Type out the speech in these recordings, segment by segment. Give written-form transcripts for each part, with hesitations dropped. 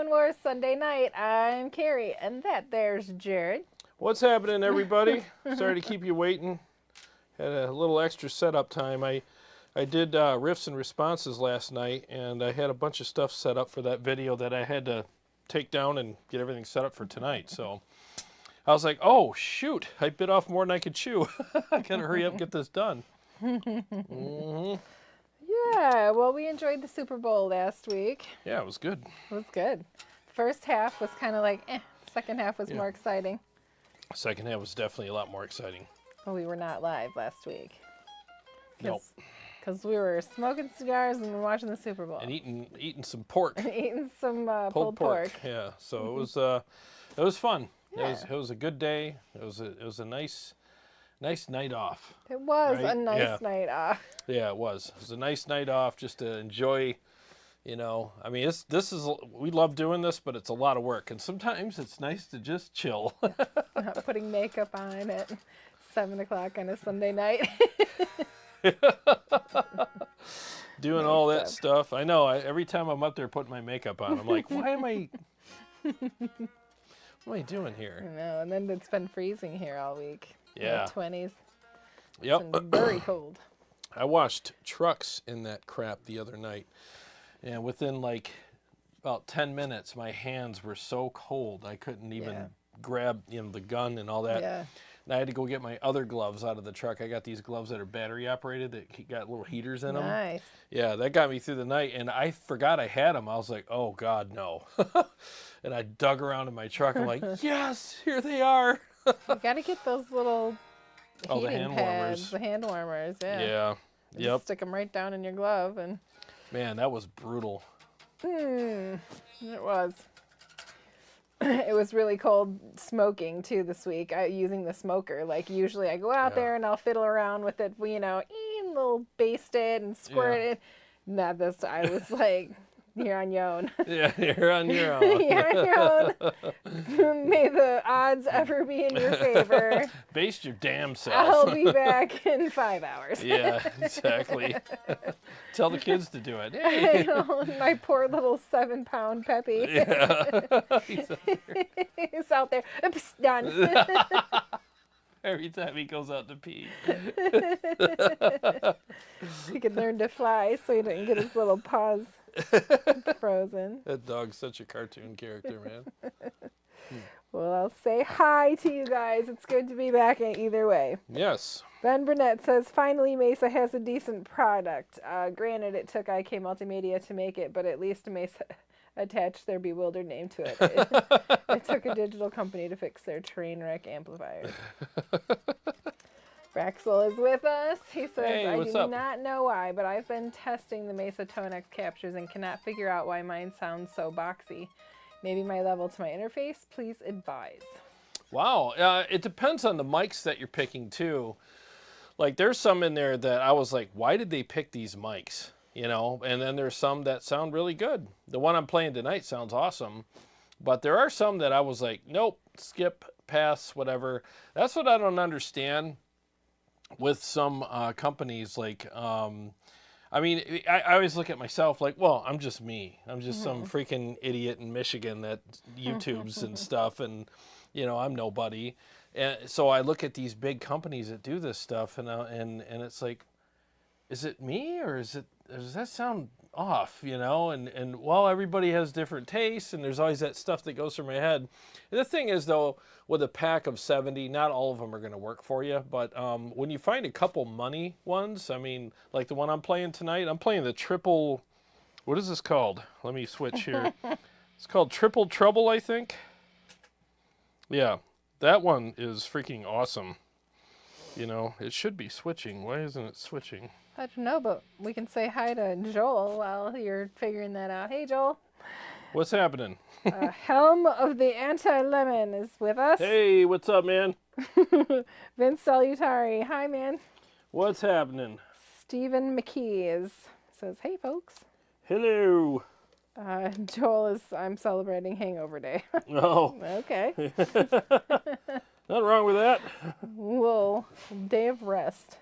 Clone Wars Sunday night. I'm Carrie, and there's Jarrod. What's happening, everybody? Sorry to keep you waiting. Had a little extra setup time. I did riffs and responses last night, and I had a bunch of stuff set up for that video that I had to take down and get everything set up for tonight. So I was like, oh, shoot. I bit off more than I could chew. I got to hurry up and get this done. Yeah, well, we enjoyed the Super Bowl last week. Yeah, it was good. It was good. First half was kind of like, Second half was more exciting. Second half was definitely a lot more exciting. Well, we were not live last week. Nope. Because we were smoking cigars and watching the Super Bowl. And eating some pork. Eating some pulled pork. Yeah, so it was fun. Yeah. It was a good day. It was a nice night off. It was right? a nice night off. Yeah, it was. It was a nice night off just to enjoy, I mean, we love doing this, but it's a lot of work. And sometimes it's nice to just chill. Not putting makeup on at 7 o'clock on a Sunday night. Doing all that stuff. I know. Every time I'm up there putting my makeup on, I'm like, what am I doing here? I know, and then it's been freezing here all week. Yeah. 20s. Yep. It's been very cold. I washed trucks in that crap the other night, and within like about 10 minutes, my hands were so cold I couldn't even grab the gun and all that. Yeah. And I had to go get my other gloves out of the truck. I got these gloves that are battery operated that got little heaters in them. Nice. Yeah, that got me through the night, and I forgot I had them. I was like, oh God, no. And I dug around in my truck. I'm like, yes, here they are. You got to get those little heating the hand pads, warmers. the hand warmers. Yeah. Yeah. You Yep. just stick them right down in your glove, and Man, that was brutal. it was. It was really cold smoking too this week. Using the smoker. Like usually, I go out there and I'll fiddle around with it. Little baste it and squirt it. Not this. I was like, you're on your own. Yeah, you're on your own. You're on your own. May the odds ever be in your favor. Baste your damn self. I'll be back in 5 hours. Yeah, exactly. Tell the kids to do it. I Hey. know, my poor little 7-pound Peppy. Yeah. He's out there. Oops, done. Every time he goes out to pee. He could learn to fly so he didn't get his little paws frozen. That dog's such a cartoon character, man. Well, I'll say hi to you guys. It's good to be back either way. Yes. Ben Burnett says, finally Mesa has a decent product. Granted, it took IK Multimedia to make it, but at least Mesa attached their bewildered name to it. It took a digital company to fix their train wreck amplifier. Braxel is with us. He says, Hey, I what's do up? not know why, but I've been testing the Mesa Tonex captures and cannot figure out why mine sounds so boxy. Maybe my level to my interface. Please advise. Wow. It depends on the mics that you're picking, too. Like, there's some in there that I was like, why did they pick these mics? And then there's some that sound really good. The one I'm playing tonight sounds awesome. But there are some that I was like, nope, skip, pass, whatever. That's what I don't understand with some companies. Like, I mean, I always look at myself like, well, I'm just me. I'm just some freaking idiot in Michigan that YouTubes and stuff, and, I'm nobody. And so I look at these big companies that do this stuff, and it's like, is it me, or does that sound off, And well, everybody has different tastes, and there's always that stuff that goes through my head. And the thing is, though, with a pack of 70, not all of them are going to work for you. But when you find a couple money ones, I mean, like the one I'm playing tonight, I'm playing the triple, what is this called? Let me switch here. It's called Triple Trouble, I think. Yeah, that one is freaking awesome. It should be switching. Why isn't it switching? I don't know, but we can say hi to Joel while you're figuring that out. Hey, Joel. What's happening? Helm of the Anti-Lemon is with us. Hey, what's up, man? Vince Salutari. Hi, man. What's happening? Stephen McKee says, hey, folks. Hello. Joel I'm celebrating Hangover Day. Oh. Okay. Nothing wrong with that. Well, day of rest.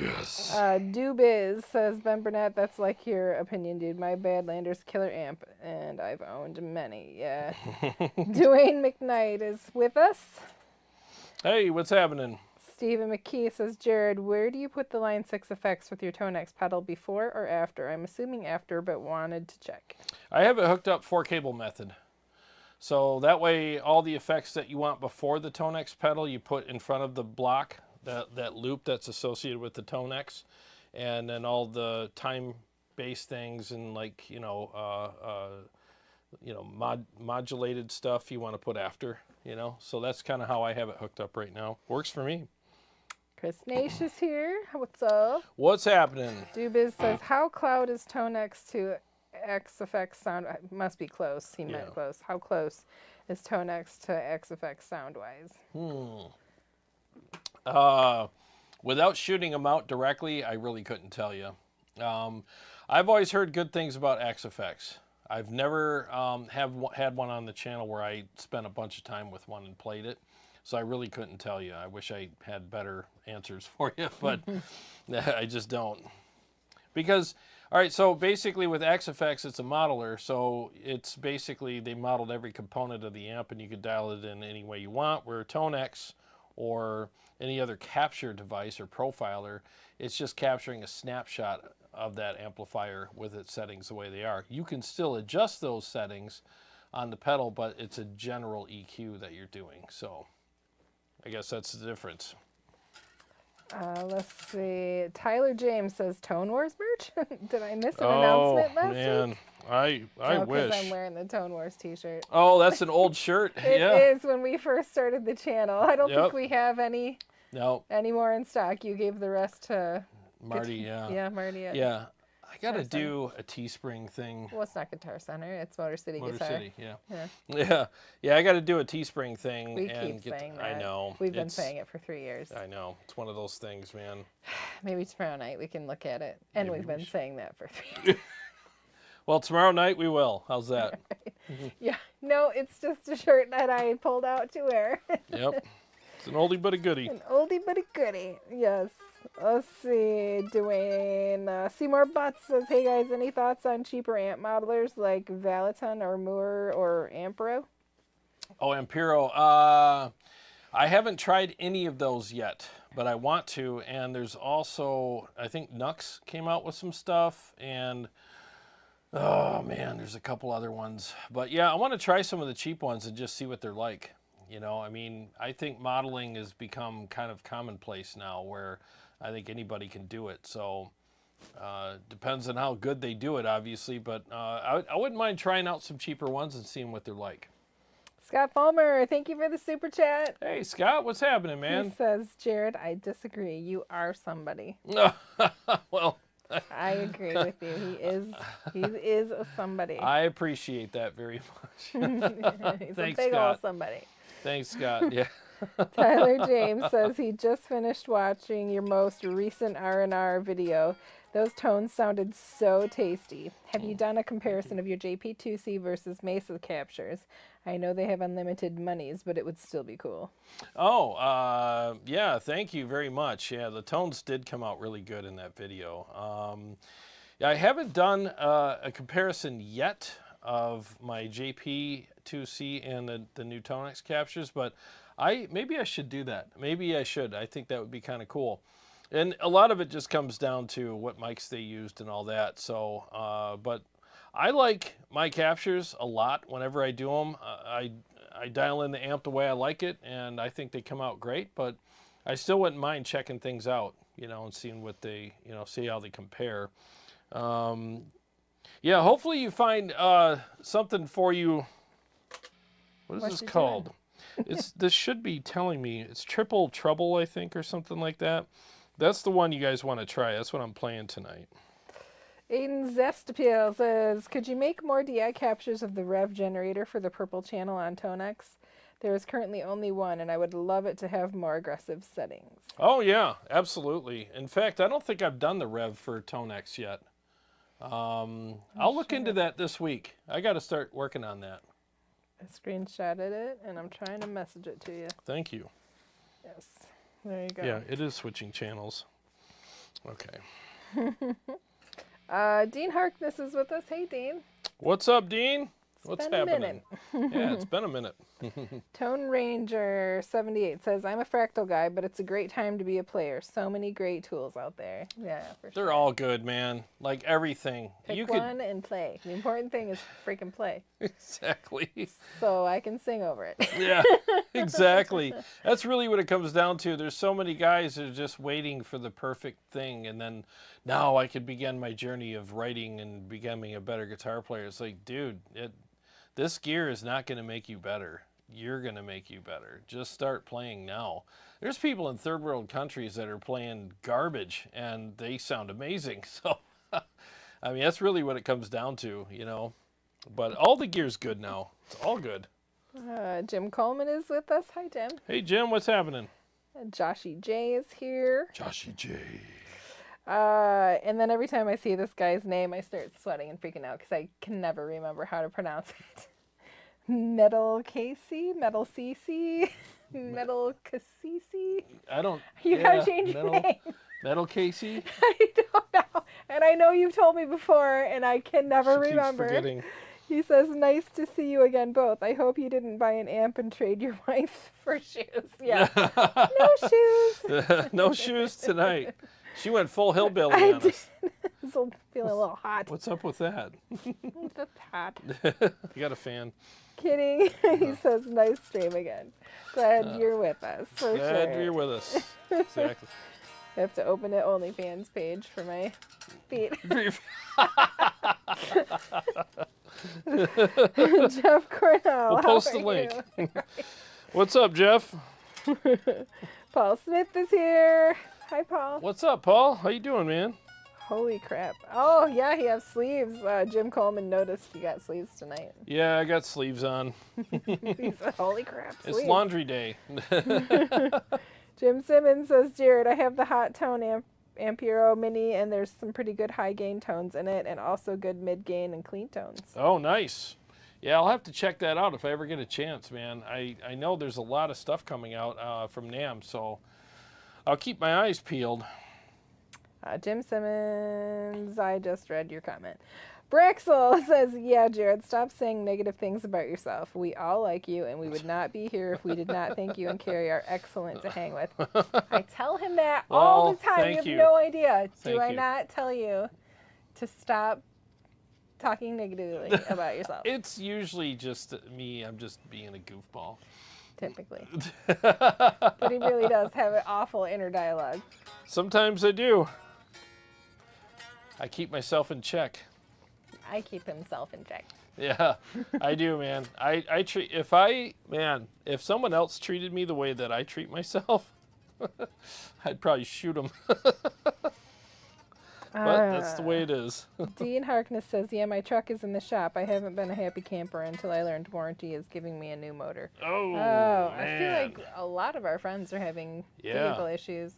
Yes. Doobiz says, Ben Burnett, that's like your opinion, dude. My Badlander's killer amp, and I've owned many. Yeah. Dwayne McKnight is with us. Hey, what's happening? Stephen McKee says, Jared, where do you put the Line 6 effects with your Tonex pedal, before or after? I'm assuming after, but wanted to check. I have it hooked up 4-cable method. So that way, all the effects that you want before the Tonex pedal, you put in front of the block, that loop that's associated with the Tonex, and then all the time-based things and like modulated stuff you want to put after. So that's kind of how I have it hooked up right now. Works for me. Chris Nash is here. What's up? What's happening? Doobiz says, how cloud is Tonex to XFX sound? Must be close. He meant close. How close is Tonex to XFX sound-wise? Without shooting them out directly, I really couldn't tell you. I've always heard good things about XFX. I've never had one on the channel where I spent a bunch of time with one and played it. So I really couldn't tell you. I wish I had better answers for you, but I just don't. Because, all right, so basically with XFX, it's a modeler. So it's basically, they modeled every component of the amp and you could dial it in any way you want. Where Tonex or any other capture device or profiler, it's just capturing a snapshot of that amplifier with its settings the way they are. You can still adjust those settings on the pedal, but it's a general EQ that you're doing. So I guess that's the difference. Let's see. Tyler James says, Tone Wars merch? Did I miss an announcement last week? I wish. Because I'm wearing the Tone Wars t-shirt. Oh, that's an old shirt. It is when we first started the channel. I don't think we have any more in stock. You gave the rest to Marty, yeah. Yeah, Marty. Yeah. I got to do a Teespring thing. Well, it's not Guitar Center. It's Motor City Guitar. Motor City, yeah. I got to do a Teespring thing. We keep saying that. I know. We've been saying it for 3 years. I know. It's one of those things, man. Maybe tomorrow night we can look at it. And we've been saying that for 3 years. Well, tomorrow night we will. How's that? Yeah. No, it's just a shirt that I pulled out to wear. Yep. It's an oldie but a goodie. An oldie but a goodie. Yes. Let's see. Dwayne Seymour Butts says, hey guys, any thoughts on cheaper amp modelers like Valiton or Moore or Ampero? Oh, Ampero. I haven't tried any of those yet, but I want to. And there's also, I think Nux came out with some stuff, and oh man, there's a couple other ones. But yeah, I want to try some of the cheap ones and just see what they're like. I mean, I think modeling has become kind of commonplace now, where I think anybody can do it. So depends on how good they do it, obviously. But I wouldn't mind trying out some cheaper ones and seeing what they're like. Scott Palmer, thank you for the super chat. Hey, Scott, what's happening, man? He says, Jared, I disagree. You are somebody. Well, I agree with you. He is a somebody. I appreciate that very much. He's Thanks, a big Scott. old somebody. Thanks, Scott. Yeah. Tyler James says he just finished watching your most recent R&R video. Those tones sounded so tasty. Have you done a comparison of your JP2C versus Mesa captures? I know they have unlimited monies, but it would still be cool. Oh, yeah, thank you very much. Yeah, the tones did come out really good in that video. I haven't done a comparison yet of my JP2C and the new Tonex captures, but maybe I should do that. Maybe I should. I think that would be kind of cool. And a lot of it just comes down to what mics they used and all that. So, but I like my captures a lot. Whenever I do them, I dial in the amp the way I like it, and I think they come out great. But I still wouldn't mind checking things out, and seeing what they, see how they compare. Yeah, hopefully you find something for you. What is this called? This should be telling me it's Triple Trouble, I think, or something like that. That's the one you guys want to try. That's what I'm playing tonight. Aiden Zestapil says, could you make more DI captures of the rev generator for the purple channel on Tonex? There is currently only one, and I would love it to have more aggressive settings. Oh, yeah, absolutely. In fact, I don't think I've done the rev for Tonex yet. I'll look into that this week. I got to start working on that. I screenshotted it, and I'm trying to message it to you. Thank you. Yes. There you go. Yeah, it is switching channels. Okay. Dean Harkness is with us. Hey, Dean. What's up, Dean? What's been a happening? Yeah, it's been a minute. Tone Ranger 78 says, I'm a fractal guy, but it's a great time to be a player. So many great tools out there. Yeah, for sure. They're all good, man. Like everything. Pick one and play. The important thing is freaking play. Exactly. So I can sing over it. Yeah, exactly. That's really what it comes down to. There's so many guys that are just waiting for the perfect thing, and then now I could begin my journey of writing and becoming a better guitar player. It's like, dude, this gear is not going to make you better. You're going to make you better. Just start playing now. There's people in third world countries that are playing garbage, and they sound amazing. So, I mean, that's really what it comes down to, you know. But all the gear's good now. It's all good. Jim Coleman is with us. Hi, Jim. Hey, Jim, what's happening? Joshy J is here. Joshy J. And then every time I see this guy's name, I start sweating and freaking out because I can never remember how to pronounce it. Metal Casey? Metal CC? Metal Cassisi? I don't... You gotta change your name. Metal Casey? I don't know. And I know you've told me before, and I can never remember. Forgetting. He says, nice to see you again both. I hope you didn't buy an amp and trade your wife for shoes. Yeah. No shoes. No shoes tonight. She went full hillbilly on us. Still feeling a little hot. What's up with that? That's hot. You got a fan. Kidding. He says, nice stream again. Glad you're with us. For Glad sure. you're with us. Exactly. I have to open an OnlyFans page for my feet. Jeff Cornell. We'll post the link. What's up, Jeff? Paul Smith is here. Hi, Paul. What's up, Paul? How you doing, man? Holy crap. Oh, yeah, he has sleeves. Jim Coleman noticed you got sleeves tonight. Yeah, I got sleeves on. He said, holy crap, sleeves. It's laundry day. Jim Simmons says, Jarrod, I have the Hot Tone Ampero Mini, and there's some pretty good high gain tones in it, and also good mid gain and clean tones. Oh, nice. Yeah, I'll have to check that out if I ever get a chance, man. I know there's a lot of stuff coming out from NAMM, so I'll keep my eyes peeled. Jim Simmons, I just read your comment. Braxel says, yeah, Jarrod, stop saying negative things about yourself. We all like you, and we would not be here if we did not think you and Carrie are excellent to hang with. I tell him that all the time. You have no idea. Do I not tell you to stop talking negatively about yourself? It's usually just me. I'm just being a goofball. Typically. But he really does have an awful inner dialogue. Sometimes I do. I keep myself in check. I keep himself in check. Yeah, I do, man. I treat if someone else treated me the way that I treat myself, I'd probably shoot them. But that's the way it is. Dean Harkness says, yeah, my truck is in the shop. I haven't been a happy camper until I learned warranty is giving me a new motor. Oh, man. I feel like a lot of our friends are having vehicle issues.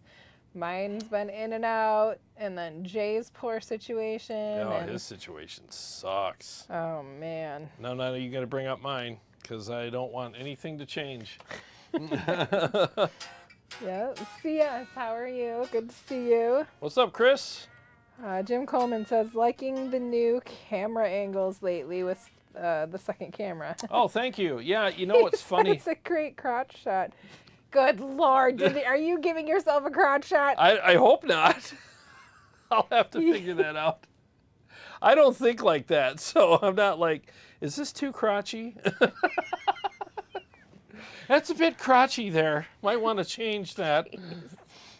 Mine's been in and out, and then Jay's poor situation. Oh, his situation sucks. Oh, man. No, you got to bring up mine, because I don't want anything to change. Yeah, CS, how are you? Good to see you. What's up, Chris? Jim Coleman says, liking the new camera angles lately with the second camera. Oh, thank you. Yeah, you know what's funny? It's a great crotch shot. Good Lord, are you giving yourself a crotch shot? I hope not. I'll have to figure that out. I don't think like that, so I'm not like, is this too crotchy? That's a bit crotchy there. Might want to change that.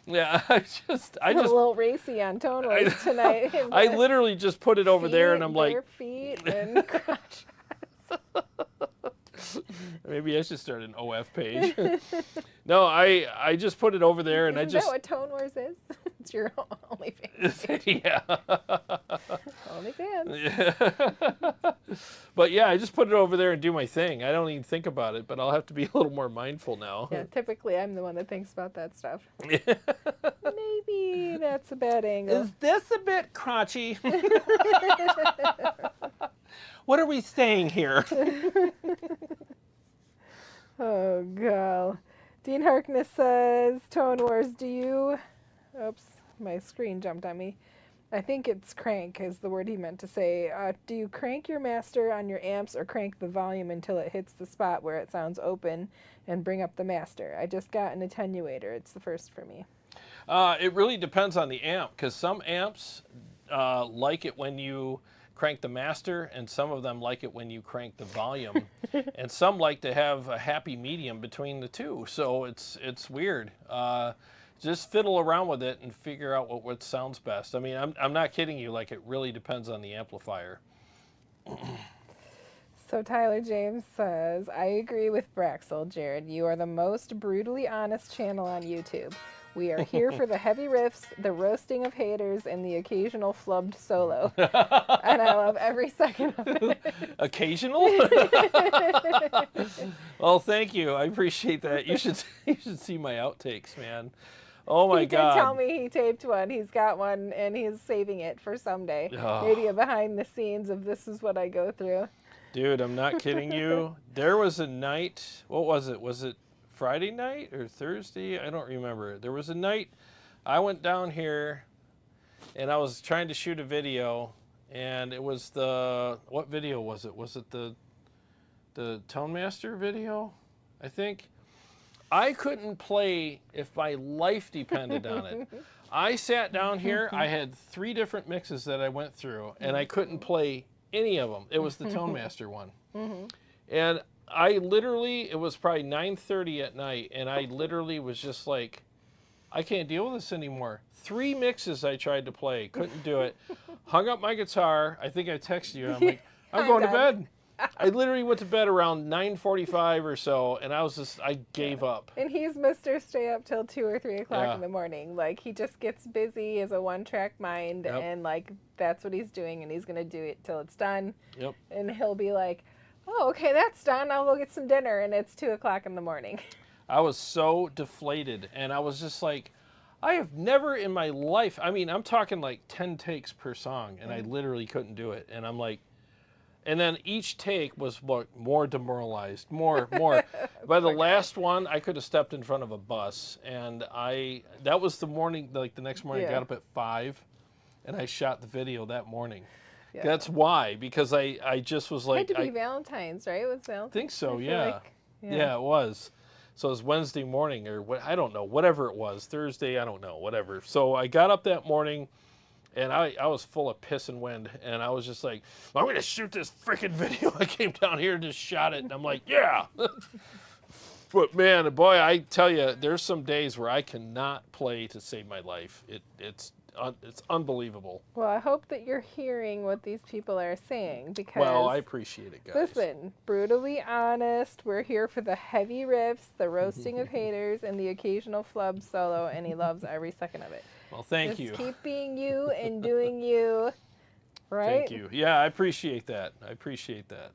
Yeah, I just a little racy on tone waves tonight. I literally just put it over there, and I'm like, bare feet and crotch shots. Maybe I should start an OF page. No, I just put it over there, and Isn't that what Tone Wars is? It's your OnlyFans. Yeah. OnlyFans. Yeah. But yeah, I just put it over there and do my thing. I don't even think about it, but I'll have to be a little more mindful now. Yeah, typically I'm the one that thinks about that stuff. Maybe that's a bad angle. Is this a bit crotchy? What are we saying here? Oh, God. Dean Harkness says, Tone Wars, do you... Oops. my screen jumped on me. I think it's crank is the word he meant to say. Do you crank your master on your amps or crank the volume until it hits the spot where it sounds open and bring up the master? I just got an attenuator. It's the first for me. It really depends on the amp, because some amps like it when you crank the master, and some of them like it when you crank the volume, and some like to have a happy medium between the two. So it's weird. Just fiddle around with it and figure out what sounds best. I mean, I'm not kidding you. Like, it really depends on the amplifier. So Tyler James says, I agree with Braxel, Jarrod. You are the most brutally honest channel on YouTube. We are here for the heavy riffs, the roasting of haters, and the occasional flubbed solo. And I love every second of it. Occasional? Well, thank you. I appreciate that. You should see my outtakes, man. Oh my God. He did tell me he taped one. He's got one, and he's saving it for someday. Oh. Maybe a behind the scenes of this is what I go through. Dude, I'm not kidding you. There was a night, what was it? Was it Friday night or Thursday? I don't remember. There was a night I went down here and I was trying to shoot a video, and it was what video was it? Was it the Tone Master video? I think. I couldn't play if my life depended on it. I sat down here, I had 3 different mixes that I went through, and I couldn't play any of them. It was the Tone Master one. And I literally, it was probably 9:30 at night, and I literally was just like, I can't deal with this anymore. 3 mixes I tried to play, couldn't do it. Hung up my guitar. I think I texted you. I'm like, I'm going to bed. I literally went to bed around 9:45 or so, and I gave up. And he's Mr. Stay up till 2 or 3 o'clock in the morning. Like, he just gets busy as a one-track mind, and like, that's what he's doing, and he's gonna do it till it's done. Yep. And he'll be like, oh, okay, that's done. I'll go get some dinner, and it's 2 o'clock in the morning. I was so deflated, and I was just like, I have never in my life, I mean, I'm talking like 10 takes per song, and I literally couldn't do it. And I'm like, and then each take was more demoralized, more. By the last one, I could have stepped in front of a bus, and that was the morning, like the next morning, I got up at 5, and I shot the video that morning. Yeah. That's why, because I just was like, it had to be Valentine's, right? It was Valentine's. I think so, yeah. Yeah, it was. So it was Wednesday morning, or what, I don't know, whatever it was, Thursday, I don't know, whatever. So I got up that morning, and I was full of piss and wind, and I was just like, I'm going to shoot this freaking video. I came down here and just shot it, and I'm like, yeah. But man, boy, I tell you, there's some days where I cannot play to save my life. It's unbelievable. Well, I hope that you're hearing what these people are saying, because... Well, I appreciate it, guys. Listen, brutally honest, we're here for the heavy riffs, the roasting of haters, and the occasional flub solo, and he loves every second of it. Well, thank you. Just keep being you and doing you, right? Thank you. Yeah, I appreciate that. I appreciate that.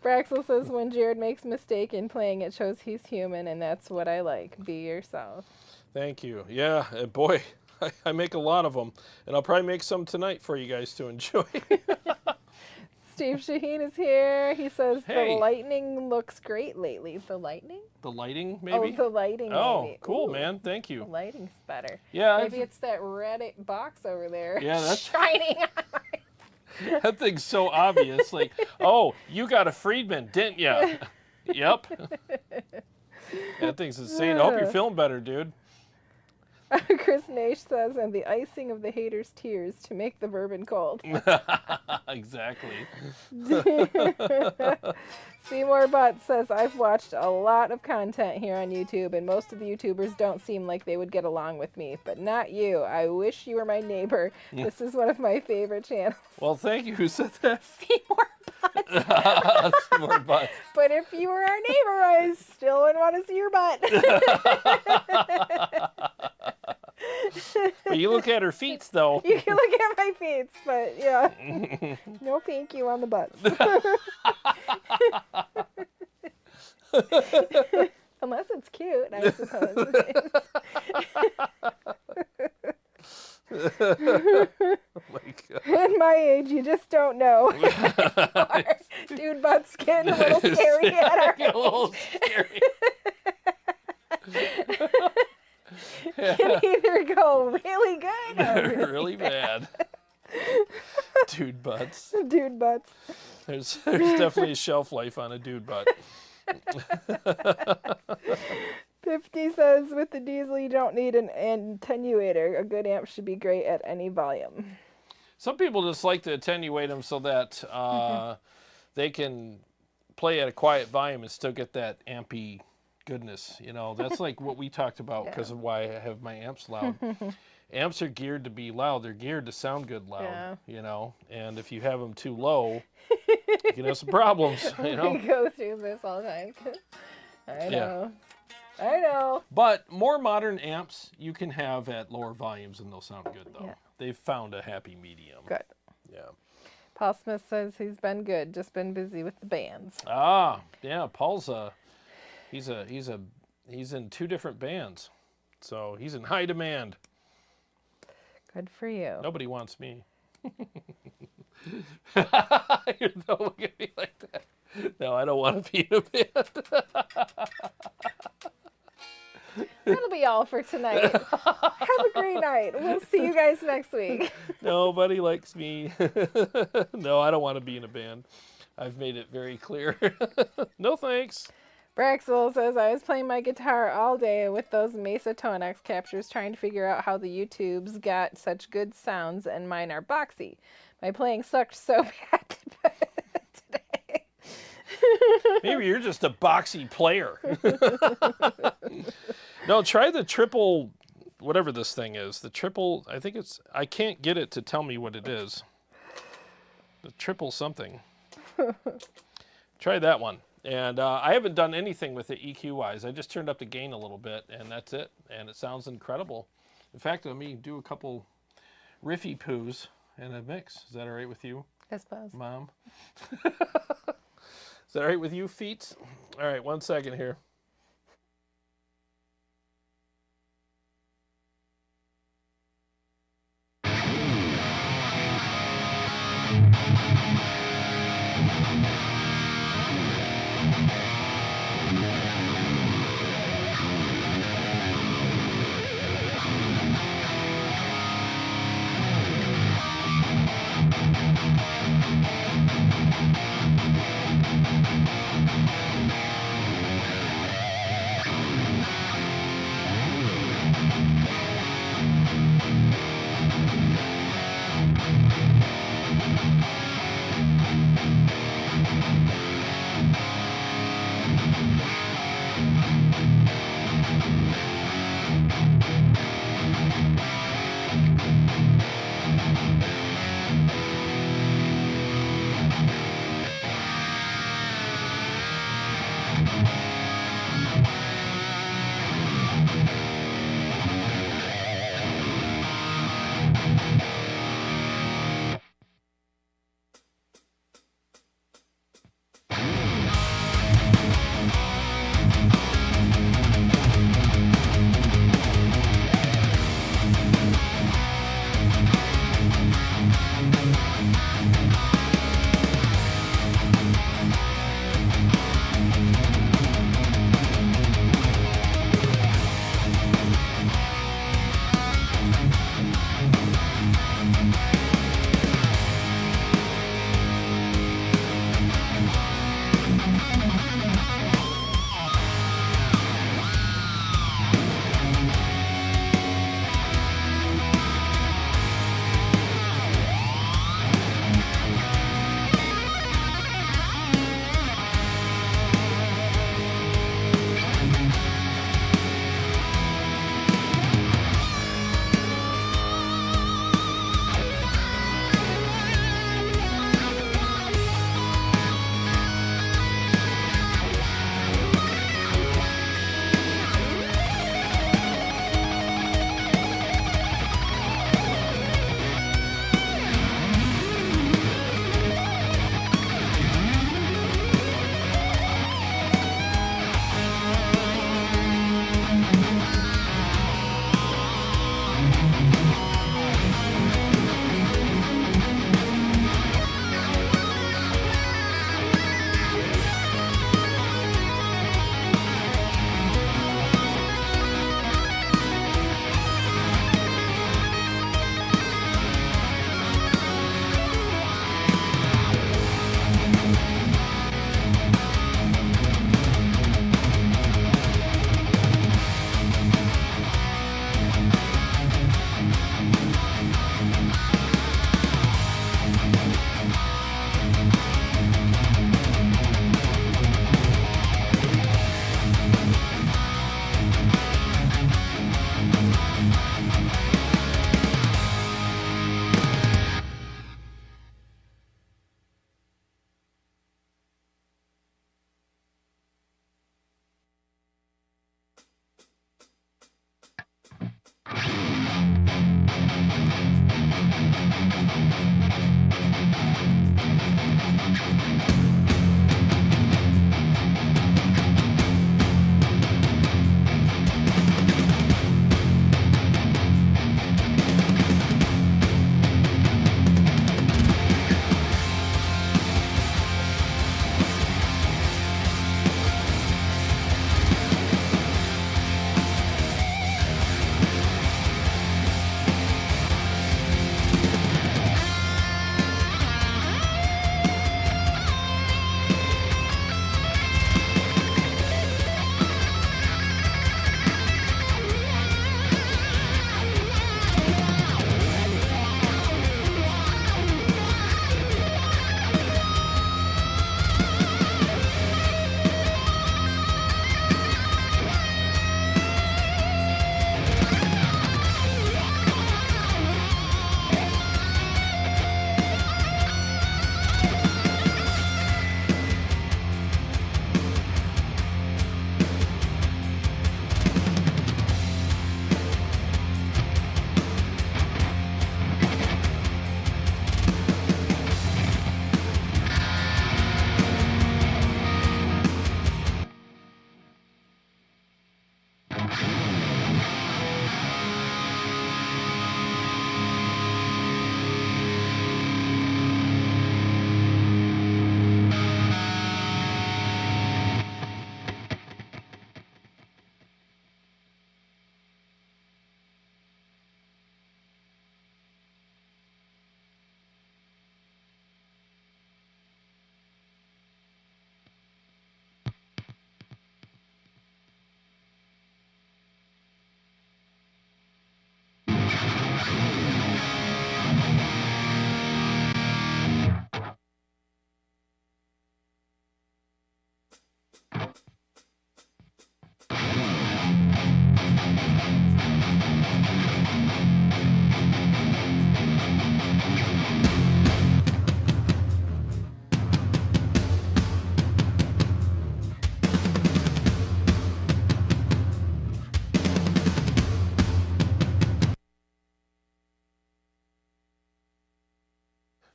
Braxel says, when Jarrod makes a mistake in playing, it shows he's human, and that's what I like. Be yourself. Thank you. Yeah, boy, I make a lot of them, and I'll probably make some tonight for you guys to enjoy. Steve Shaheen is here. He says, the lightning looks great lately. The lightning? The lighting, maybe? Oh, the lighting, Oh, maybe. cool, Ooh, man. Thank you. The lighting's better. Yeah. Maybe it's that red box over there. Yeah, that's shining on my... That thing's so obvious. Like, oh, you got a Friedman, didn't you? Yep. That thing's insane. I hope you're feeling better, dude. Chris Nash says, and the icing of the haters' tears to make the bourbon cold. Exactly. Seymour Butt says, I've watched a lot of content here on YouTube, and most of the YouTubers don't seem like they would get along with me, but not you. I wish you were my neighbor. This is one of my favorite channels. Well, thank you. Who said that? Seymour Butt. Seymour Butt. But if you were our neighbor, I still wouldn't want to see your butt. But you look at her feet, though. You can look at my feet, but yeah. No thank you on the butts. Unless it's cute, I suppose. Oh my God. At my age, you just don't know. Dude, butts getting a little scary at our age. A little scary. can either go really good or really bad. Dude butts. Dude butts. There's definitely a shelf life on a dude butt. 50 says, with the diesel, you don't need an attenuator. A good amp should be great at any volume. Some people just like to attenuate them so that they can play at a quiet volume and still get that ampy goodness. You know, that's like what we talked about because of why I have my amps loud. Amps are geared to be loud. They're geared to sound good loud, you know. And if you have them too low, you can have some problems, you know. We go through this all the time. I know. I know. But more modern amps you can have at lower volumes and they'll sound good, though. They've found a happy medium. Good. Yeah. Paul Smith says he's been good, just been busy with the bands. Ah, yeah. Paul's he's in 2 different bands, so he's in high demand. Good for you. Nobody wants me. Don't look at me like that. No, I don't want to be in a band. That'll be all for tonight. Have a great night. We'll see you guys next week. Nobody likes me. No, I don't want to be in a band. I've made it very clear. No thanks. Braxel says, I was playing my guitar all day with those Mesa Tonex captures trying to figure out how the YouTubes got such good sounds and mine are boxy. My playing sucked so bad today. Maybe you're just a boxy player. No, try the triple, whatever this thing is. The triple, I think it's, I can't get it to tell me what it is. The triple something. Try that one. And I haven't done anything with it EQ-wise. I just turned up the gain a little bit, and that's it. And it sounds incredible. In fact, let me do a couple riffy poos and a mix. Is that all right with you? I suppose. Mom? Is that all right with you, feet? All right, 1 second here.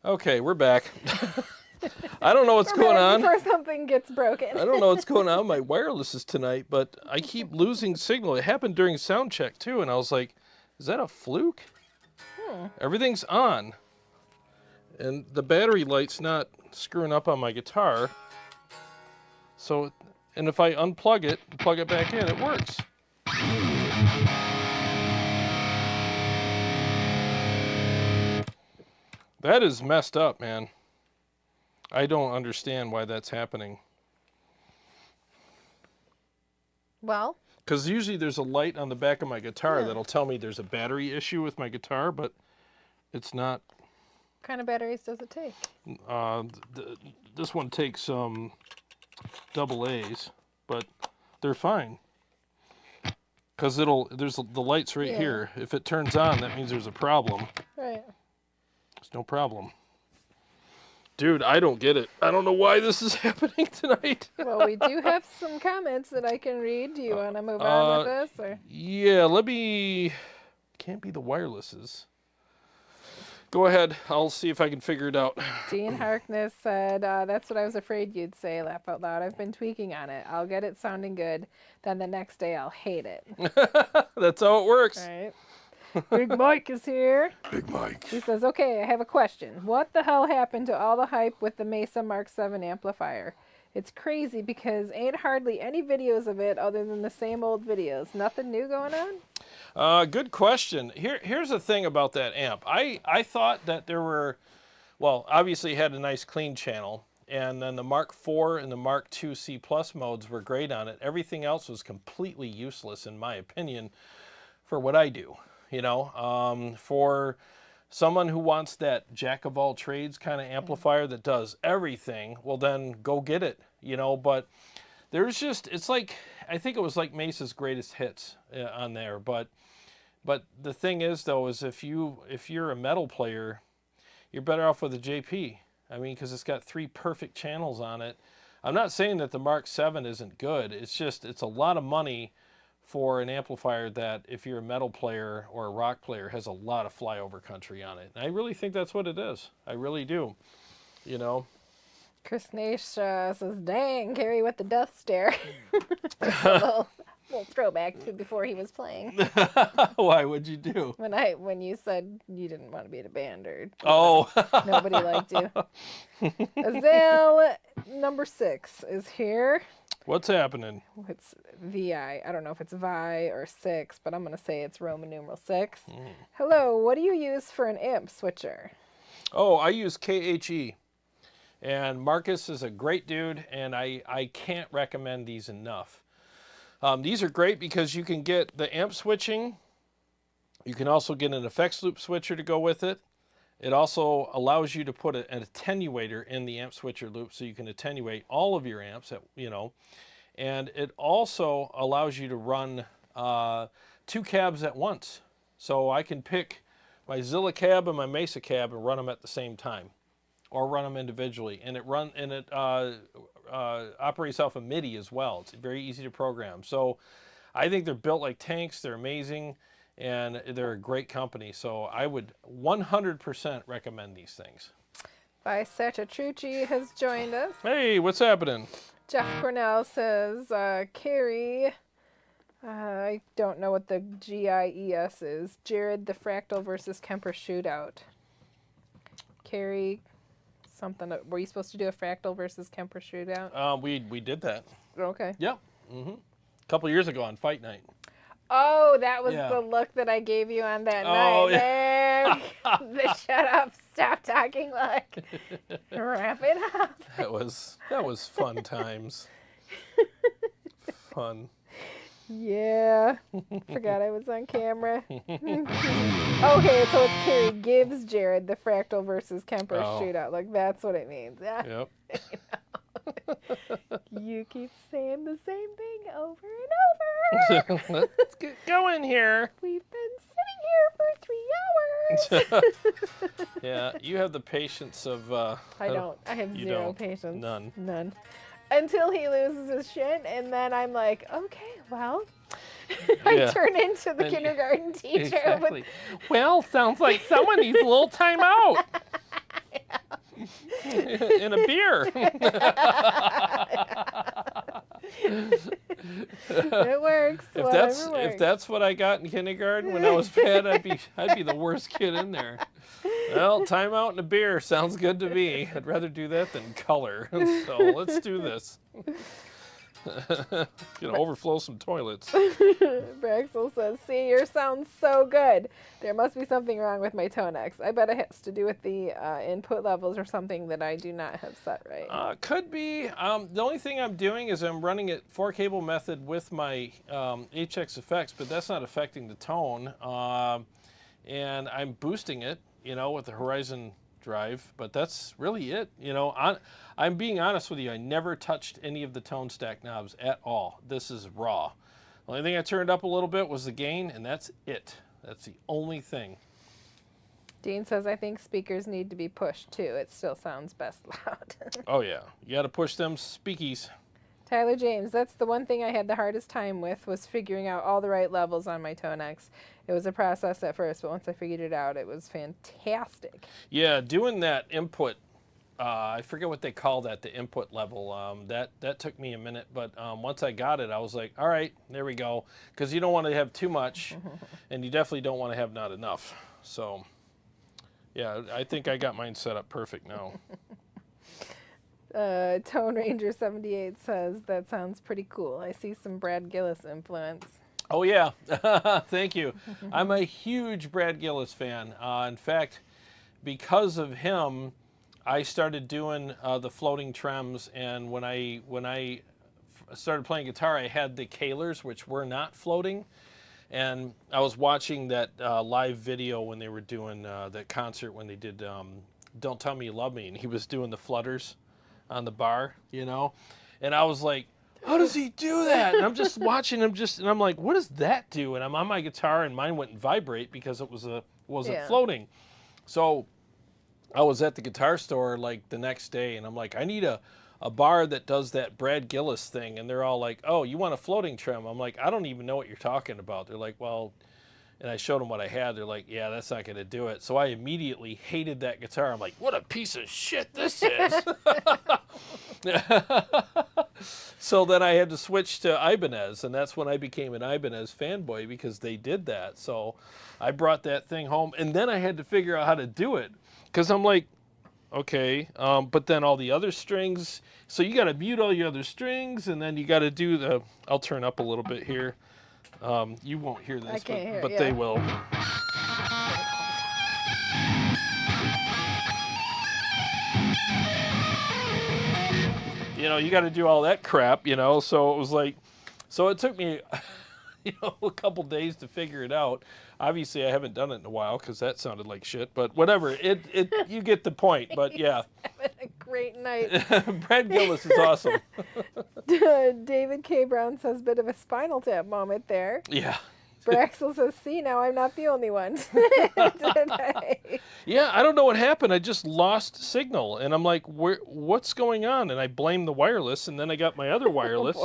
Okay, we're back. I don't know what's going on. Before something gets broken. I don't know what's going on with my wirelesses tonight, but I keep losing signal. It happened during sound check too, and I was like, is that a fluke? Everything's on. And the battery light's not screwing up on my guitar. So, and if I unplug it, plug it back in, it works. That is messed up, man. I don't understand why that's happening. Well, because usually there's a light on the back of my guitar that'll tell me there's a battery issue with my guitar, but it's not. What kind of batteries does it take? This one takes AA's, but they're fine. Because there's the light's right here. If it turns on, that means there's a problem. Right. There's no problem. Dude, I don't get it. I don't know why this is happening tonight. Well, we do have some comments that I can read. Do you want to move on with this? Or? Yeah, let me... Can't be the wirelesses. Go ahead. I'll see if I can figure it out. Dean Harkness said, that's what I was afraid you'd say, laugh out loud. I've been tweaking on it. I'll get it sounding good. Then the next day I'll hate it. That's how it works. All right. Big Mike is here. Big Mike. He says, okay, I have a question. What the hell happened to all the hype with the Mesa Mark 7 amplifier? It's crazy because ain't hardly any videos of it other than the same old videos. Nothing new going on? Good question. Here's the thing about that amp. I thought that there were, well, obviously it had a nice clean channel, and then the Mark IV and the Mark II C+ modes were great on it. Everything else was completely useless, in my opinion, for what I do. You know, for someone who wants that jack of all trades kind of amplifier that does everything, well then go get it, you know, but there's just, it's like, I think it was like Mesa's greatest hits on there, but the thing is though, is if you're a metal player, you're better off with a JP. I mean, because it's got 3 perfect channels on it. I'm not saying that the Mark 7 isn't good, it's just, it's a lot of money for an amplifier that, if you're a metal player or a rock player, has a lot of flyover country on it. And I really think that's what it is. I really do. You know. Chris Nash says, "Dang, Carrie with the death stare." a little throwback to before he was playing. Why? What'd you do? When you said you didn't want to be in a band or nobody liked you. Azale number 6 is here. What's happening? It's VI. I don't know if it's VI or 6, but I'm going to say it's Roman numeral 6. Hello, what do you use for an amp switcher? Oh, I use KHE. And Marcus is a great dude, and I can't recommend these enough. These are great because you can get the amp switching. You can also get an effects loop switcher to go with it. It also allows you to put an attenuator in the amp switcher loop so you can attenuate all of your amps, and it also allows you to run 2 cabs at once. So I can pick my Zilla cab and my Mesa cab and run them at the same time, or run them individually. And it operates off of MIDI as well. It's very easy to program. So I think they're built like tanks. They're amazing. And they're a great company, so I would 100% recommend these things. Bisatratrucci has joined us. Hey, what's happening? Jeff Cornell says, Carrie, I don't know what the GIES is. Jarrod, the Fractal versus Kemper shootout. Carrie, something. Were you supposed to do a Fractal versus Kemper shootout? We did that. Okay. Yep. A couple years ago on Fight Night. Oh, that was the look that I gave you on that night. Yeah. The shut up, stop talking look. Wrap it up. That was fun times. Fun. Yeah. Forgot I was on camera. Okay, so it's Carrie gives Jarrod the Fractal versus Kemper shootout. Like, that's what it means. Yeah. Yep. You keep saying the same thing over and over. Let's get going here. We've been sitting here for 3 hours. Yeah, you have the patience of... I don't. I have zero patience. None. Until he loses his shit, and then I'm like, okay, well... I turn into the kindergarten teacher. Exactly. Well, sounds like someone needs a little time out. And a beer. It works. If that's what I got in kindergarten when I was bad, I'd be the worst kid in there. Well, time out and a beer sounds good to me. I'd rather do that than color. So let's do this. Gonna overflow some toilets. Braxel says, see, yours sounds so good. There must be something wrong with my Tonex. I bet it has to do with the input levels or something that I do not have set right. Could be. The only thing I'm doing is I'm running it 4-cable method with my HX effects, but that's not affecting the tone. And I'm boosting it, with the Horizon drive, but that's really it. I'm being honest with you. I never touched any of the tone stack knobs at all. This is raw. The only thing I turned up a little bit was the gain, and that's it. That's the only thing. Dean says, I think speakers need to be pushed too. It still sounds best loud. Oh yeah, you got to push them speakies. Tyler James, that's the one thing I had the hardest time with, was figuring out all the right levels on my Tonex. It was a process at first, but once I figured it out, it was fantastic. Yeah, doing that input, I forget what they call that, the input level. That took me a minute, but once I got it, I was like, all right, there we go. Because you don't want to have too much, and you definitely don't want to have not enough. So, yeah, I think I got mine set up perfect now. Tone Ranger 78 says, that sounds pretty cool. I see some Brad Gillis influence. Oh, yeah. Thank you. I'm a huge Brad Gillis fan. In fact, because of him, I started doing the floating trems, and when I started playing guitar, I had the Kalers, which were not floating, and I was watching that live video when they were doing that concert when they did Don't Tell Me You Love Me, and he was doing the flutters on the bar, and I was like, how does he do that? And I'm just watching him and I'm like, what does that do? And I'm on my guitar, and mine wouldn't vibrate because it wasn't floating. So I was at the guitar store like the next day, and I'm like, I need a a bar that does that Brad Gillis thing, and they're all like, "Oh, you want a floating trem?" I'm like, "I don't even know what you're talking about." They're like, "Well," and I showed them what I had. They're like, "Yeah, that's not going to do it." So I immediately hated that guitar. I'm like, "What a piece of shit this is!" So then I had to switch to Ibanez, and that's when I became an Ibanez fanboy because they did that. So I brought that thing home, and then I had to figure out how to do it because I'm like, okay, but then all the other strings, so you got to mute all your other strings, and then you got to do the, I'll turn up a little bit here. You won't hear this, but they will. You know, you got to do all that crap, you know, so it was like, so it took me, you know, a couple days to figure it out. Obviously, I haven't done it in a while because that sounded like shit, but whatever. You get the point, but yeah. Having a great night. Brad Gillis is awesome. David K. Brown says, bit of a Spinal Tap moment there. Yeah. Braxel says, see, now I'm not the only one. Yeah, I don't know what happened. I just lost signal, and I'm like, what's going on? And I blamed the wireless, and then I got my other wireless,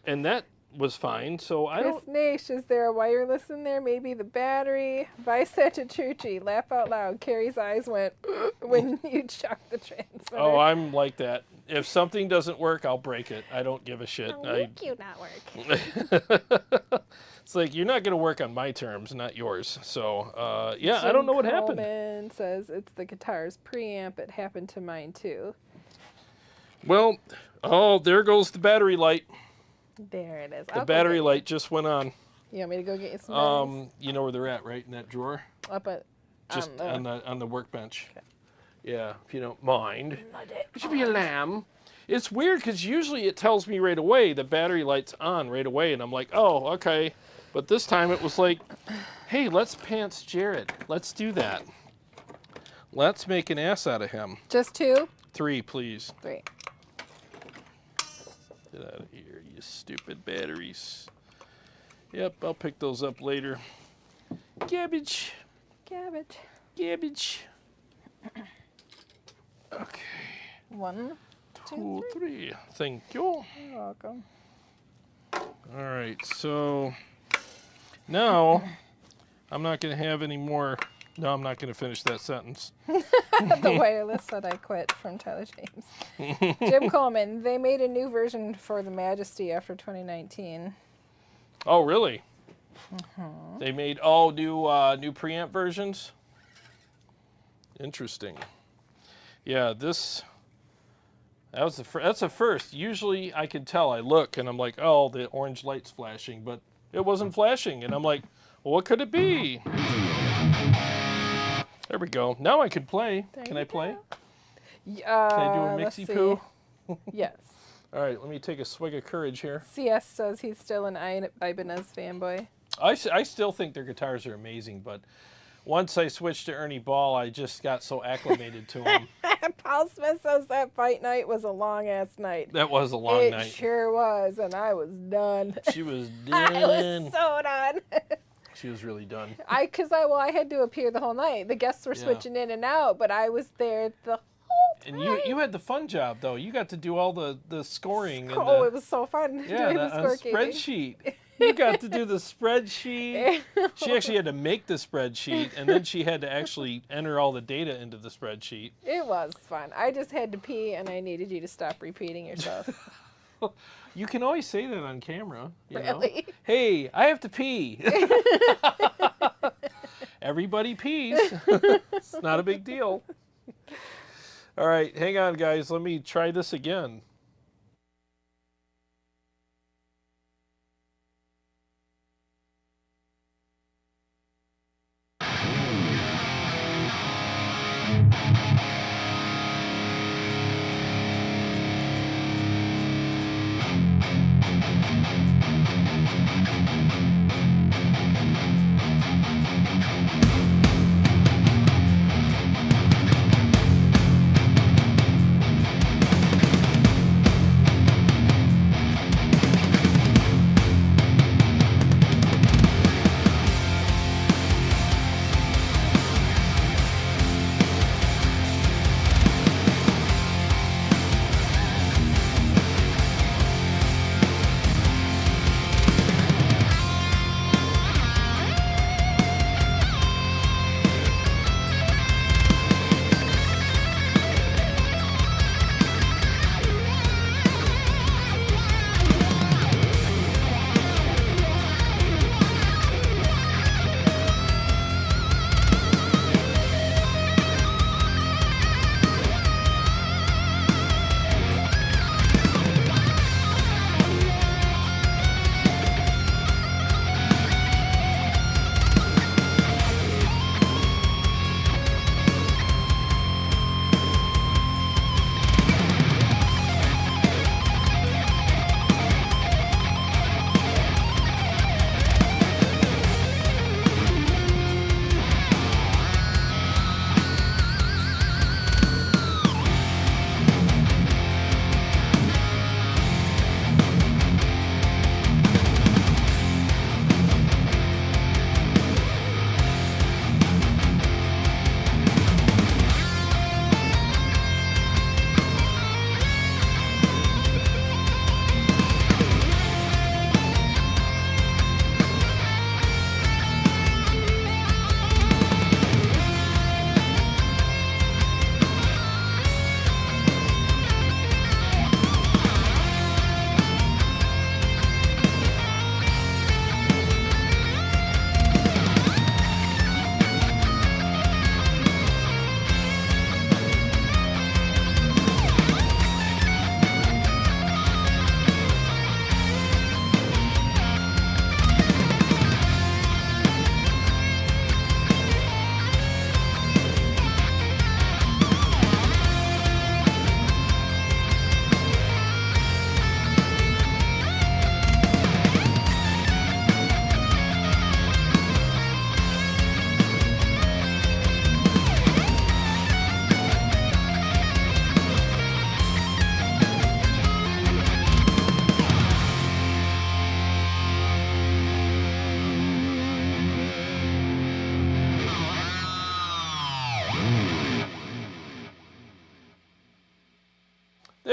and that was fine. So I don't. Nash, is there a wireless in there? Maybe the battery. Vicetatucci, laugh out loud. Carrie's eyes went when you chucked the transmitter. Oh, I'm like that. If something doesn't work, I'll break it. I don't give a shit. I'll make you not work. It's like, you're not going to work on my terms, not yours. So, yeah, I don't know what happened. Coleman says it's the guitar's preamp. It happened to mine, too. Well, oh, there goes the battery light. There it is. The battery light just went on. You want me to go get you some batteries? You know where they're at, right? In that drawer? Up at... Just on the workbench. Okay. Yeah, if you don't mind. It should be a lamb. It's weird because usually it tells me right away the battery light's on right away, and I'm like, oh, okay. But this time it was like, hey, let's pants Jarrod. Let's do that. Let's make an ass out of him. Just 2? 3, please. 3. Get out of here, you stupid batteries. Yep, I'll pick those up later. Cabbage. Cabbage. Cabbage. Okay. 1, 2, 3. Thank you. You're welcome. All right, so now I'm not going to have any more. No, I'm not going to finish that sentence. The wireless that I quit from Tyler James. Jim Coleman, they made a new version for the Majesty after 2019. Oh, really? They made new preamp versions? Interesting. Yeah, that's a first. Usually I can tell. I look and I'm like, oh, the orange light's flashing, but it wasn't flashing. And I'm like, well, what could it be? There we go. Now I can play. Can I play? Can I do a mixie poo? Yes. All right, let me take a swig of courage here. CS says he's still an Ibanez fanboy. I still think their guitars are amazing, but once I switched to Ernie Ball, I just got so acclimated to him. Paul Smith says that fight night was a long-ass night. That was a long night. It sure was, and I was done. She was done. I was so done. She was really done. I had to appear the whole night. The guests were switching in and out, but I was there the whole time. And you had the fun job, though. You got to do all the scoring. It was so fun doing the spreadsheet. You got to do the spreadsheet. She actually had to make the spreadsheet, and then she had to actually enter all the data into the spreadsheet. It was fun. I just had to pee, and I needed you to stop repeating yourself. You can always say that on camera. You really? know? Hey, I have to pee. Everybody pees. It's not a big deal. All right, hang on, guys. Let me try this again.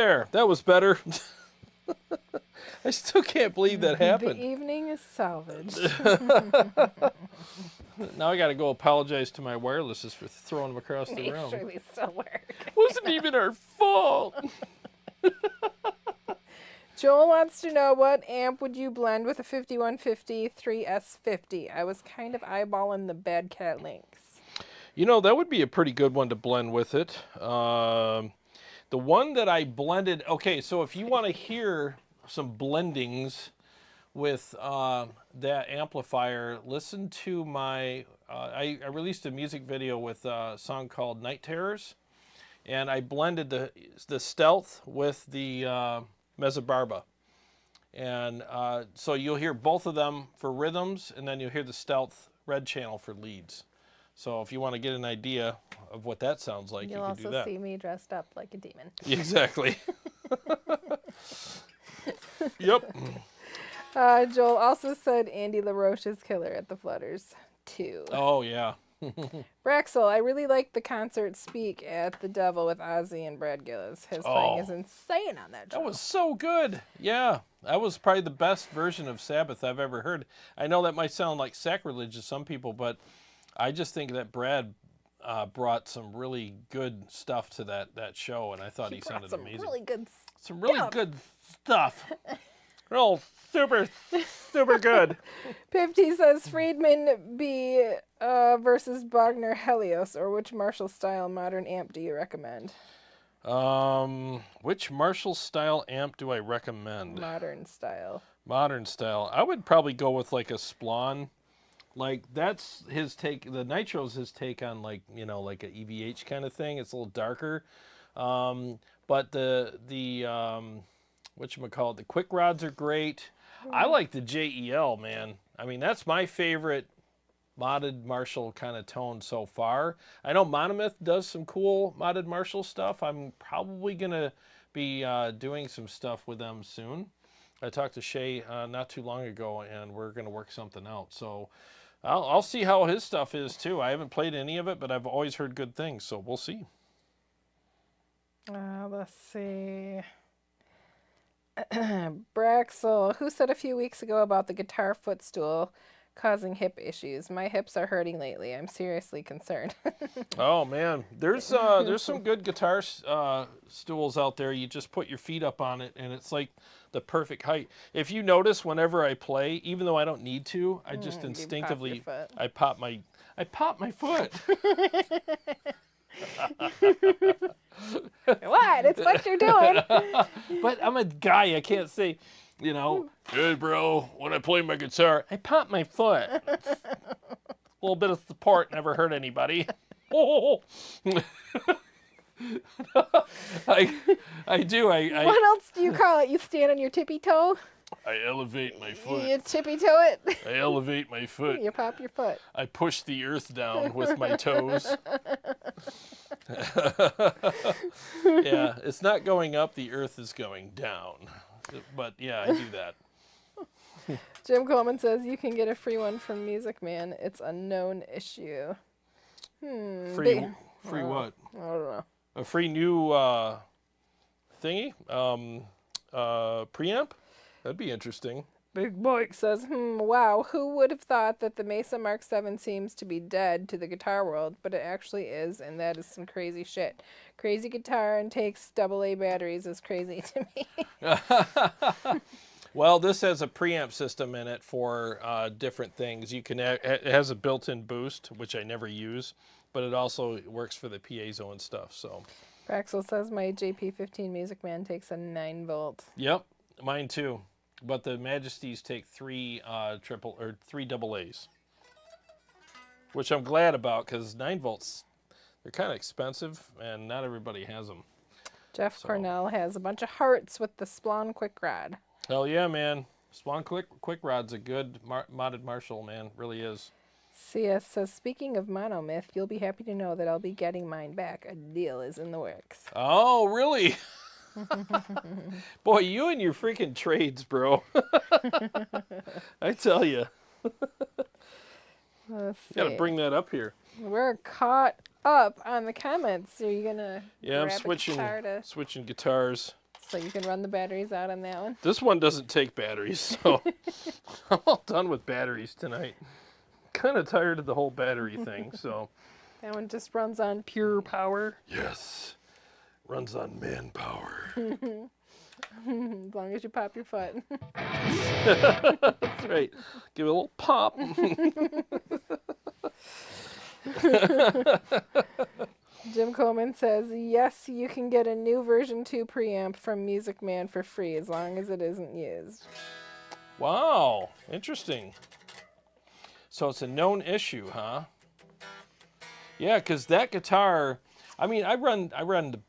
There, that was better. I still can't believe that happened. The evening is salvaged. Now I got to go apologize to my wirelesses for throwing them across the Make room. sure they still work. Wasn't even our fault. Joel wants to know, what amp would you blend with a 5150 3S50? I was kind of eyeballing the Bad Cat Links. You know, that would be a pretty good one to blend with it. The one that I blended, okay, so if you want to hear some blendings with that amplifier, listen to my, I released a music video with a song called Night Terrors, and I blended the Stealth with the Mesa Barba. And so you'll hear both of them for rhythms, and then you'll hear the Stealth red channel for leads. So if you want to get an idea of what that sounds like, You'll you can do also that. see me dressed up like a demon. Exactly. Yep. Joel also said Andy LaRoche's Killer at the Flutters, too. Oh, yeah. Braxel, I really like the concert Speak at the Devil with Ozzy and Brad Gillis. His playing is insane on that show. That was so good. Yeah. That was probably the best version of Sabbath I've ever heard. I know that might sound like sacrilege to some people, but I just think that Brad brought some really good stuff to that show, and I thought he sounded amazing. Some really good stuff. Real super good. Pifty says Friedman B versus Bogner Helios, or which Marshall style modern amp do you recommend? Which Marshall style amp do I recommend? Modern style. Modern style. I would probably go with like a Splon. Like that's his take. The Nitro's his take on like, you know, like a EVH kind of thing. It's a little darker. But the whatchamacallit, the quick rods are great. I like the JEL, man. I mean, that's my favorite modded Marshall kind of tone so far. I know Monomyth does some cool modded Marshall stuff. I'm probably going to be doing some stuff with them soon. I talked to Shay not too long ago, and we're going to work something out. So I'll see how his stuff is, too. I haven't played any of it, but I've always heard good things, so we'll see. Let's see. Braxel, who said a few weeks ago about the guitar footstool causing hip issues? My hips are hurting lately. I'm seriously concerned. Oh man, there's some good guitar stools out there. You just put your feet up on it, and it's like the perfect height. If you notice, whenever I play, even though I don't need to, I just instinctively I pop my foot. What? It's what you're doing. But I'm a guy. I can't say, you know, hey, bro, when I play my guitar, I pop my foot. A little bit of support never hurt anybody. Oh. I do. What else do you call it? You stand on your tippy toe? I elevate my foot. You tippy toe it? I elevate my foot. You pop your foot. I push the earth down with my toes. Yeah, it's not going up, the earth is going down. But yeah, I do that. Jim Coleman says you can get a free one from Music Man. It's a known issue. Free what? I don't know. A free new thingy? Preamp? That'd be interesting. Big Mike says, wow, who would have thought that the Mesa Mark 7 seems to be dead to the guitar world, but it actually is, and that is some crazy shit. Crazy guitar and takes AA batteries is crazy to me. Well, this has a preamp system in it for different things. It has a built-in boost, which I never use, but it also works for the piezo and stuff. So, Braxel says my JP15 Music Man takes a 9-volt. Yep, mine too. But the Majesties take three AA's, which I'm glad about because 9 volts, they're kind of expensive and not everybody has them. Jeff Cornell has a bunch of hearts with the Splon Quick Rod. Hell yeah, man! Splon Quick Rod's a good modded Marshall, man. Really is. CS says, speaking of Monomyth, you'll be happy to know that I'll be getting mine back. A deal is in the works. Oh, really? Boy, you and your freaking trades, bro. I tell you. Let's see. Got to bring that up here. We're caught up on the comments. Are you gonna? Yeah, I'm switching guitars. So you can run the batteries out on that one. This one doesn't take batteries, so I'm all done with batteries tonight. Kind of tired of the whole battery thing, so. That one just runs on pure power. Yes. Runs on manpower. As long as you pop your foot. That's right. Give it a little pop. Jim Coleman says, yes, you can get a new version 2 preamp from Music Man for free as long as it isn't used. Wow. Interesting. So it's a known issue, huh? Yeah, because that guitar, I mean, I run,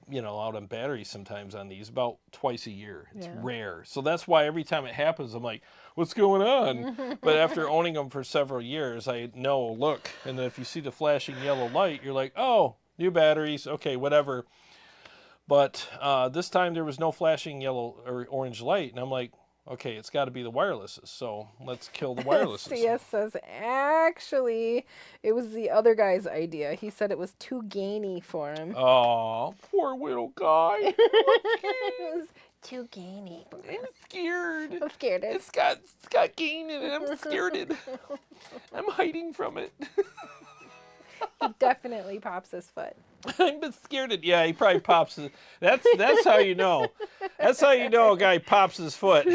you know, out on batteries sometimes on these about twice a year. It's rare. So that's why every time it happens, I'm like, what's going on? But after owning them for several years, I know, look, and then if you see the flashing yellow light, you're like, oh, new batteries, okay, whatever. But this time there was no flashing yellow or orange light, and I'm like, okay, it's got to be the wirelesses, so let's kill the wirelesses. CS says, actually, it was the other guy's idea. He said it was too gainy for him. Oh, poor little guy. It was too gainy. I'm scared. I'm scared. It's got gain in it. I'm scared. I'm hiding from it. He definitely pops his foot. I'm scared. Yeah, he probably pops his. That's how you know. That's how you know a guy pops his foot.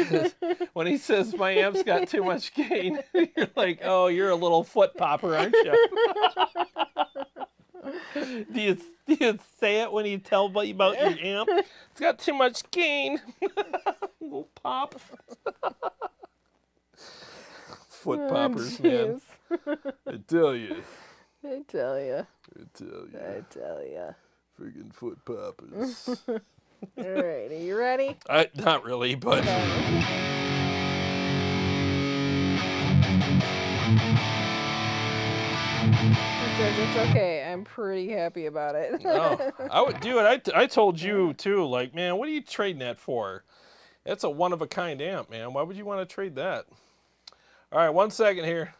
When he says my amp's got too much gain, you're like, oh, you're a little foot popper, aren't you? Do you say it when you tell about your amp? It's got too much gain. Little pop. Foot poppers, man. I tell you. I tell you. I tell you. I tell you. Friggin' foot poppers. All right, are you ready? Not really, but. He says it's okay. I'm pretty happy about it. Oh, I would do it. I told you too. Like, man, what are you trading that for? That's a one-of-a-kind amp, man. Why would you want to trade that? All right, 1 second here.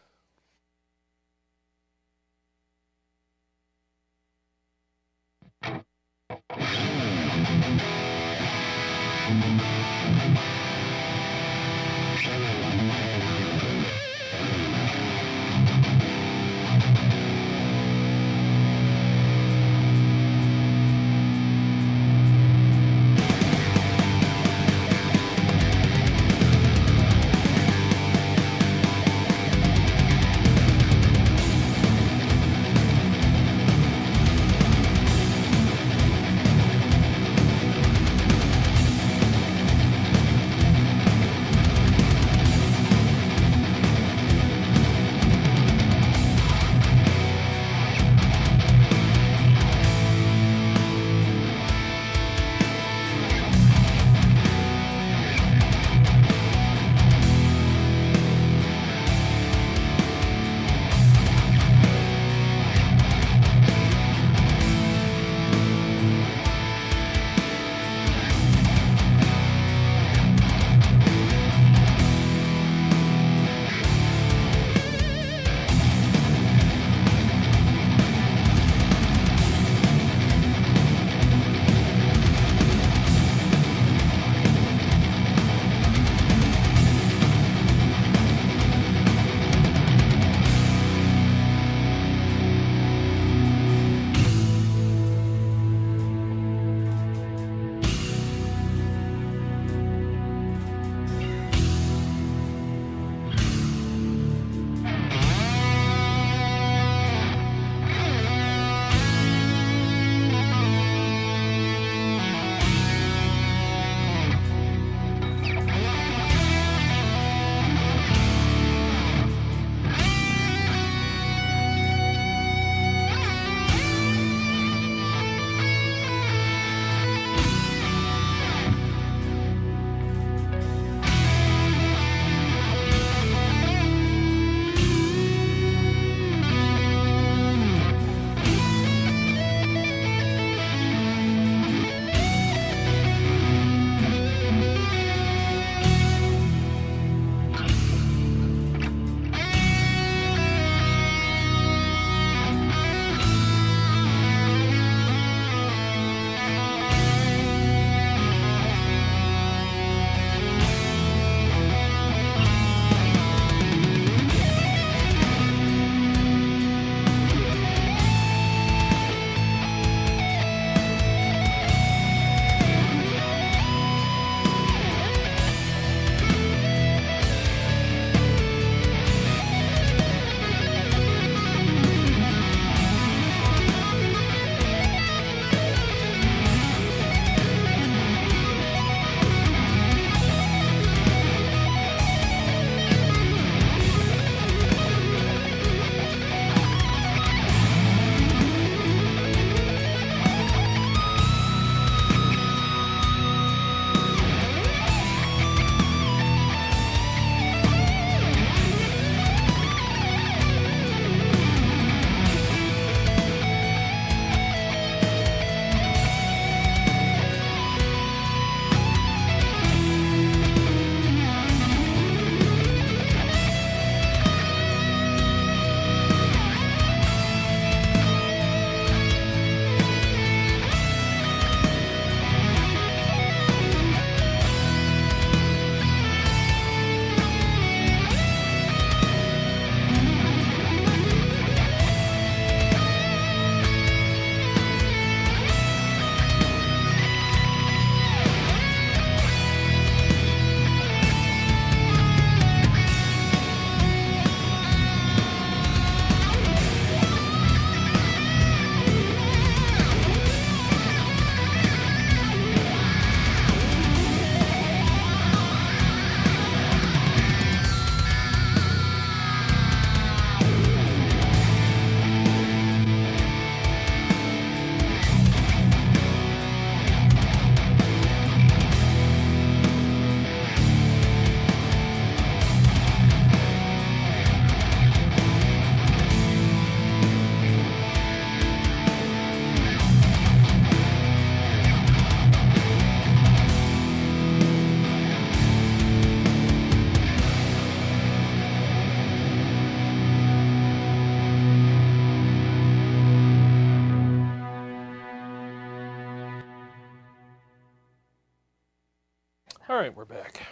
right, we're back.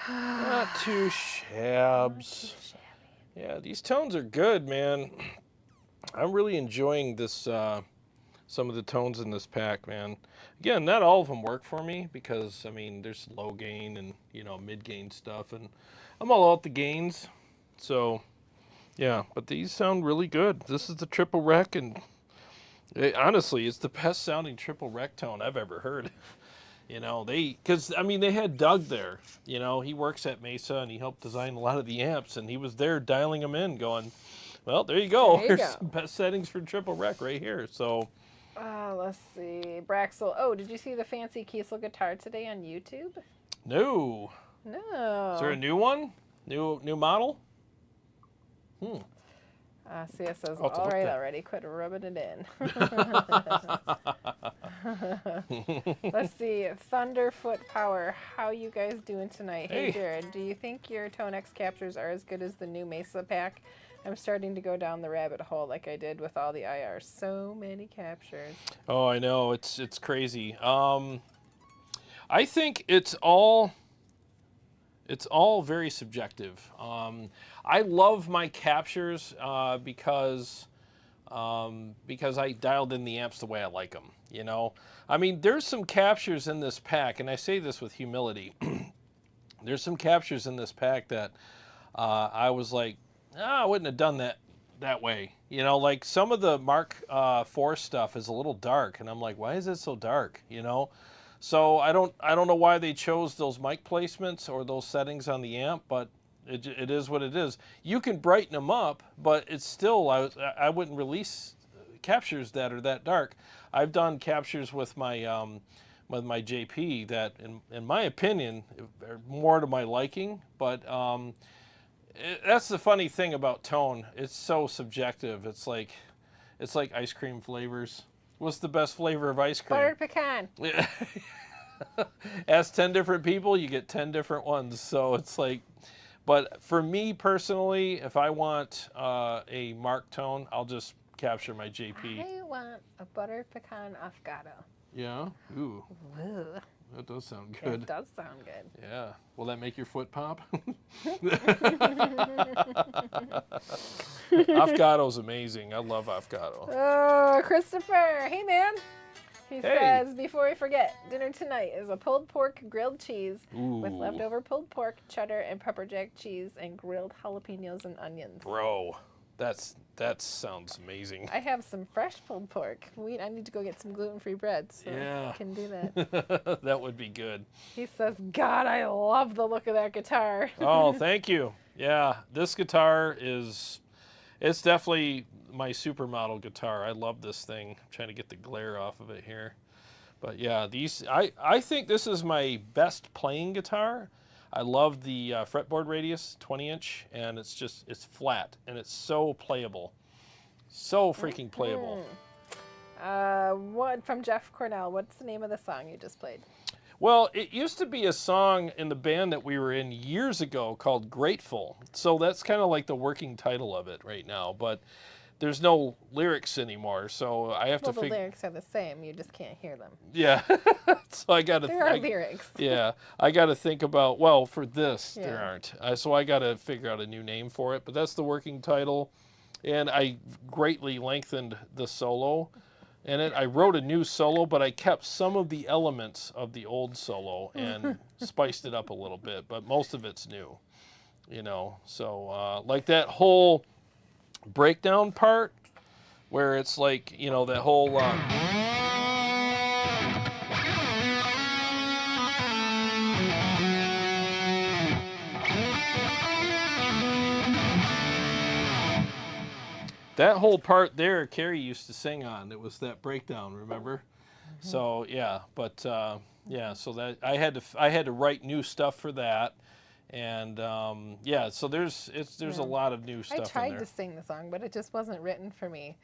Not too shabs. Yeah, these tones are good, man. I'm really enjoying this, some of the tones in this pack, man. Again, not all of them work for me because, I mean, there's low gain and, you know, mid gain stuff, and I'm all out the gains. So, yeah, but these sound really good. This is the triple rec, and honestly, it's the best sounding triple rec tone I've ever heard. You know, because, I mean, they had Doug there. You know, he works at Mesa, and he helped design a lot of the amps, and he was there dialing them in, going, well, there you go. Here's some best settings for triple rec right here. So, let's see. Braxel. Oh, did you see the fancy Kiesel guitar today on YouTube? no. No. Is there a new one? New model? See, it says, I'll have to all look right that. already. Quit rubbing it in. Let's see. Thunderfoot Power. How you guys doing tonight? Hey, Hey. Jarrod, do you think your Tonex captures are as good as the new Mesa pack? I'm starting to go down the rabbit hole like I did with all the IRs. So many captures. Oh, I know. It's crazy. I think it's all very subjective. I love my captures because I dialed in the amps the way I like them. You know, I mean, there's some captures in this pack, and I say this with humility. There's some captures in this pack that I was like, I wouldn't have done that way. You know, like some of the Mark IV stuff is a little dark, and I'm like, why is it so dark? You know. So I don't know why they chose those mic placements or those settings on the amp, but it is what it is. You can brighten them up, but it's still, I wouldn't release captures that are that dark. I've done captures with my JP that, in my opinion, are more to my liking. But that's the funny thing about tone. It's so subjective. It's like ice cream flavors. What's the best flavor of ice cream? Buttered pecan. Yeah. Ask 10 different people, you get 10 different ones. So it's like, but for me personally, if I want a Mark tone, I'll just capture my JP. I want a buttered pecan affogato. Yeah? Ooh, Ooh, that does sound good. it does sound good. Yeah. Will that make your foot pop? Afghato's amazing. I love afghato. Oh, Christopher. Hey, man. He Hey. says, before we forget, dinner tonight is a pulled pork grilled cheese with Ooh. leftover pulled pork, cheddar, and pepper jack cheese, and grilled jalapenos and onions. Bro, that sounds amazing. I have some fresh pulled pork. I need to go get some gluten-free bread, so Yeah. I can do that. That would be good. He says, God, I love the look of that guitar. Oh, thank you. Yeah, this guitar it's definitely my supermodel guitar. I love this thing. I'm trying to get the glare off of it here. But yeah, I think this is my best playing guitar. I love the fretboard radius, 20-inch, and it's flat, and it's so playable. So freaking playable. What from Jeff Cornell? What's the name of the song you just played? Well, it used to be a song in the band that we were in years ago called Grateful. So that's kind of like the working title of it right now, but there's no lyrics anymore, so I have Well, to the figure. lyrics are the same. You just can't hear them. Yeah, so I got to. There are lyrics. Yeah, I got to think about. Well, for this, there Yeah. aren't. So I got to figure out a new name for it. But that's the working title, and I greatly lengthened the solo. In it, I wrote a new solo, but I kept some of the elements of the old solo and spiced it up a little bit. But most of it's new, you know. So like that whole breakdown part where it's like, you know, that whole that whole part there Carrie used to sing on. It was that breakdown, remember? So yeah, but yeah, so that I had to write new stuff for that. And yeah, so there's a lot of new stuff I tried in there. to sing the song, but it just wasn't written for me.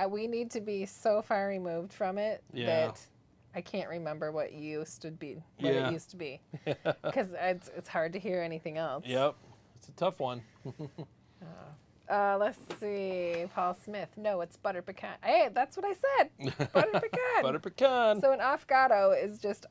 We need to be so far removed from it Yeah. that I can't remember what used to be. Yeah. It used to be, because it's hard to hear anything else. Yep, it's a tough one. Let's see, Paul Smith. No, it's butter pecan. Hey, that's what I said. Butter pecan. Butter pecan. So an affogato is just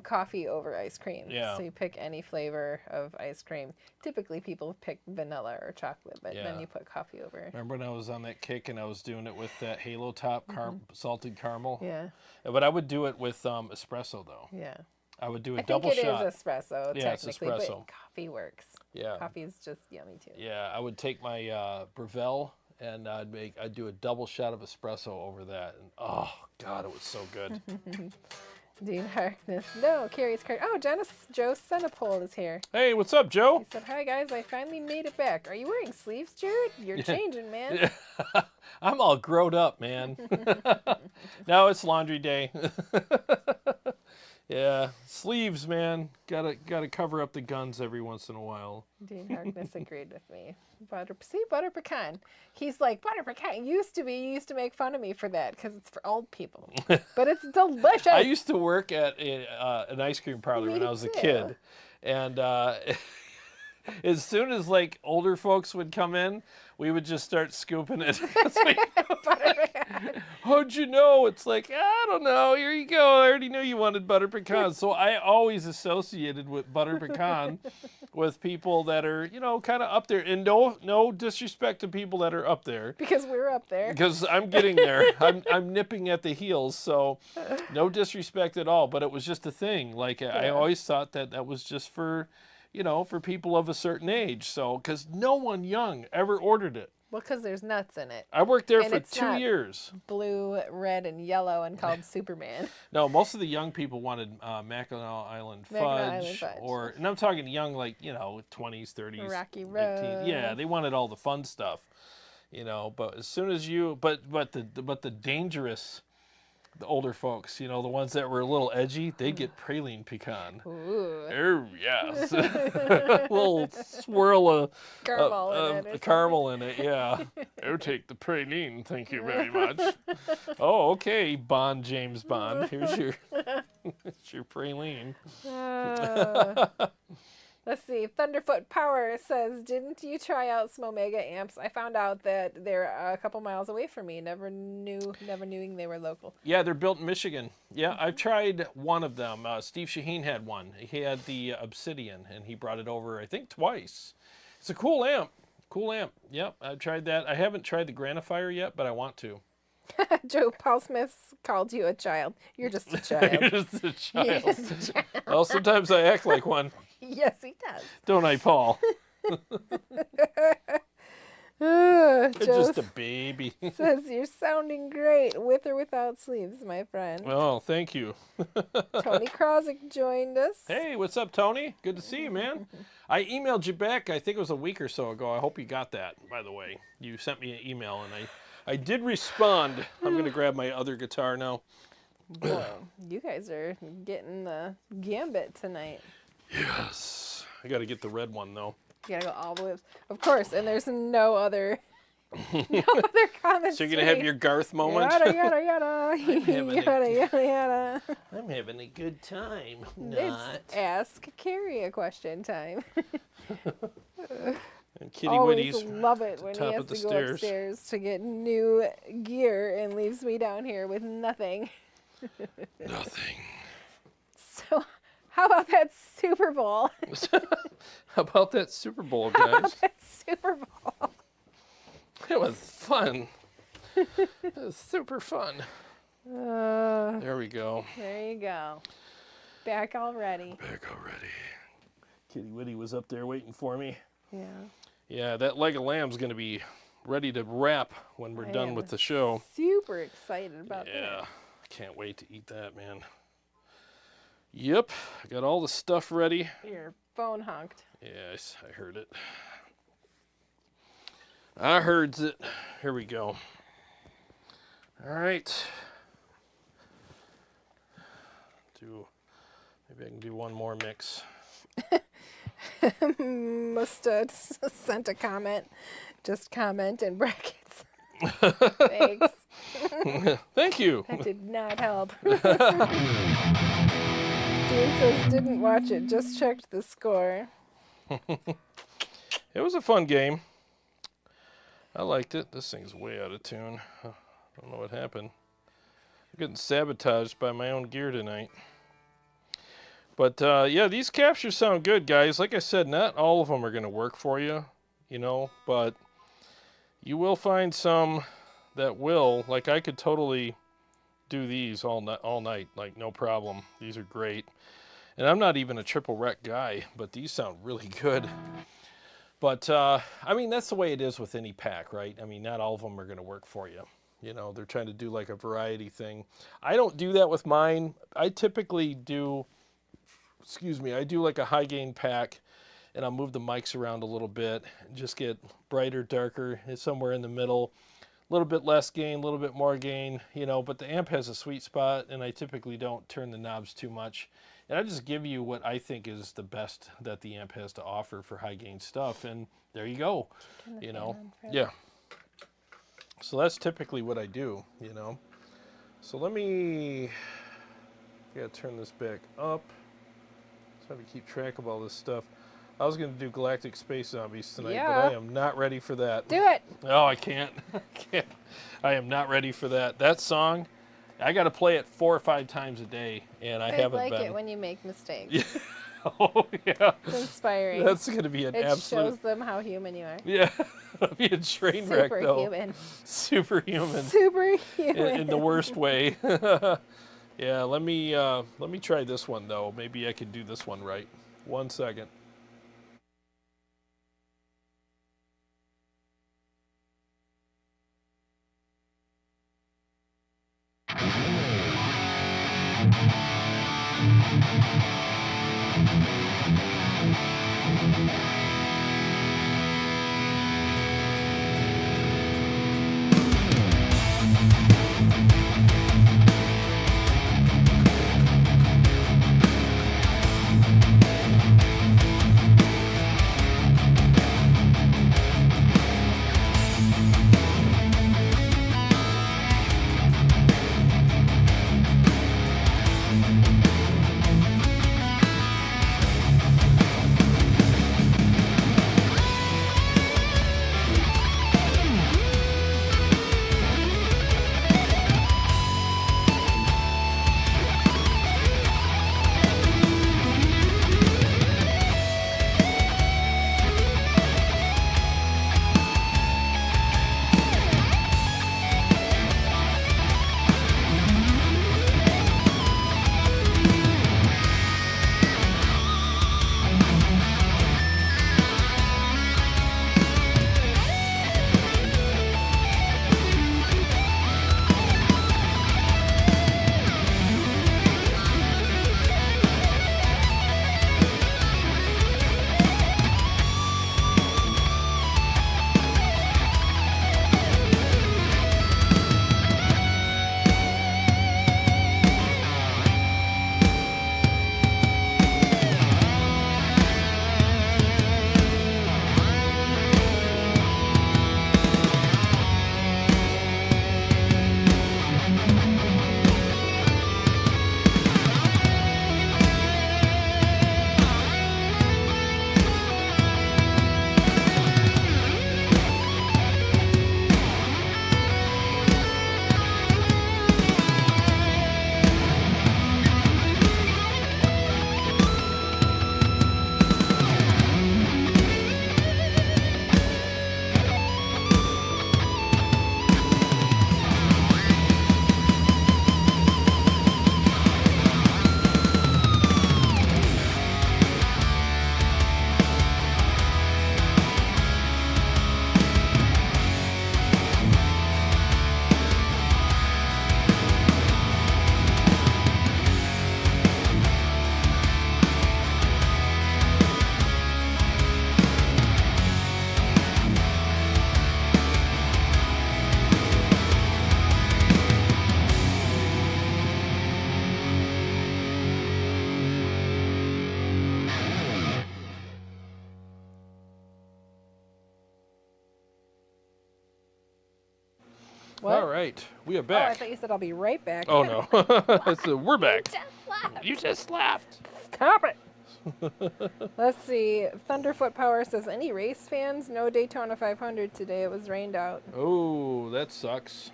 coffee over ice cream. Yeah. So you pick any flavor of ice cream. Typically people pick vanilla or chocolate, but then you put coffee over. Remember when I was on that kick and I was doing it with that Halo Top salted caramel? Yeah. But I would do it with espresso, though. Yeah. I would do a I double think it shot. is espresso, Yeah, it's technically, espresso. but coffee works. Yeah. Coffee is just yummy, too. Yeah, I would take my Breville and I'd do a double shot of espresso over that. And oh, God, it was so good. Dean Harkness. No, Carrie's card. Oh, Joe Senapole is here. Hey, what's up, Joe? He said, hi, guys. I finally made it back. Are you wearing sleeves, Jarrod? You're changing, man. I'm all growed up, man. Now it's laundry day. Yeah, sleeves, man. Gotta cover up the guns every once in a while. Dean Harkness agreed with me. Butter pecan. He's like, butter pecan. You used to make fun of me for that because it's for old people. But it's delicious. I used to work at an ice cream parlor when I was a kid. And as soon as like older folks would come in, we would just start scooping it. How'd you know? It's like, I don't know. Here you go. I already knew you wanted butter pecan. So I always associated with butter pecan with people that are, you know, kind of up there. And no disrespect to people that are up there. Because we're up there. Because I'm getting there. I'm nipping at the heels. So no disrespect at all. But it was just a thing. Like I always thought that was just for, you know, for people of a certain age. So, because no one young ever ordered it. Well, because there's nuts in it. I worked there for it's 2 years. Blue, red, and yellow and called Superman. No, most of the young people wanted Mackinac Island fudge. Or, and I'm talking young, like, you know, 20s, 30s. Rocky Road. Yeah, they wanted all the fun stuff, you know. But as soon as you, but the dangerous, the older folks, you know, the ones that were a little edgy, they get praline pecan. Ooh. Oh, yes. A little swirl of caramel in it, yeah. Oh, take the praline, thank you very much. Oh, okay, James Bond. Here's your, here's your praline. Let's see. Thunderfoot Power says, didn't you try out Smomega amps? I found out that they're a couple miles away from me. Never knowing they were local. Yeah, they're built in Michigan. Yeah, I've tried one of them. Steve Shaheen had one. He had the Obsidian, and he brought it over, I think, twice. It's a cool amp. Cool amp. Yep, I've tried that. I haven't tried the Granifier yet, but I want to. Joe Paul Smith called you a child. You're just a child. You're just a child. Well, sometimes I act like one. Yes, he does. Don't I, Paul? You're just a baby. Says you're sounding great with or without sleeves, my friend. Oh, thank you. Tony Krozik joined us. Hey, what's up, Tony? Good to see you, man. I emailed you back, I think it was a week or so ago. I hope you got that, by the way. You sent me an email, and I did respond. I'm going to grab my other guitar now. Boy, you guys are getting the gambit tonight. Yes. I got to get the red one, though. You gotta go all the way. Of course, and there's no other comments. So you're going to have your Garth moment? Yada, yada, yada. Yada. I'm having a good time. It's Ask Carrie a question time. And Kitty Always Witty's love it when he has to go upstairs to get new gear and leaves me down here with nothing. Nothing. So, how about that Super Bowl? How about that Super Bowl, How guys? about that Super Bowl? It was fun. It was super fun. There we go. There you go. Back already. Back already. Kitty Witty was up there waiting for me. Yeah. Yeah, that leg of lamb's going to be ready to wrap when we're done with the show. Super excited about that. Yeah, I can't wait to eat that, man. Yep, I got all the stuff ready. Your phone honked. Yes, I heard it. I heard it. Here we go. All right. Maybe I can do one more mix. Must have sent a comment. Just comment in brackets. Thanks. Thank you. That did not help. Dean says didn't watch it, just checked the score. It was a fun game. I liked it. This thing's way out of tune. I don't know what happened. I'm getting sabotaged by my own gear tonight. But yeah, these captures sound good, guys. Like I said, not all of them are going to work for you, you know, but you will find some that will. Like I could totally do these all night, like no problem. These are great. And I'm not even a triple rec guy, but these sound really good. But I mean, that's the way it is with any pack, right? I mean, not all of them are going to work for you. You know, they're trying to do like a variety thing. I don't do that with mine. I typically do, excuse me, I do like a high gain pack, and I'll move the mics around a little bit and just get brighter, darker, somewhere in the middle. A little bit less gain, a little bit more gain, you know, but the amp has a sweet spot, and I typically don't turn the knobs too much. And I just give you what I think is the best that the amp has to offer for high gain stuff, and there you go, you know. Yeah. So that's typically what I do, you know. So let me, I gotta turn this back up. So I have to keep track of all this stuff. I was going to do Galactic Space Zombies tonight, but I am not ready for that. Do it. Oh, I can't. I am not ready for that. That song, I got to play it 4 or 5 times a day, and I haven't been. I like it when you make mistakes. Oh, yeah. It's inspiring. That's going to be an absolute... It shows them how human you are. Yeah. It'll be a train wreck, though. Superhuman. Superhuman. In the worst way. Yeah, let me try this one, though. Maybe I can do this one right. 1 second. What? All right, we are back. Oh, I thought you said I'll be right back. Oh, no. So we're back. You just left. You just left. Stop it. Let's see. Thunderfoot Power says, any race fans? No Daytona 500 today. It was rained out. Oh, that sucks.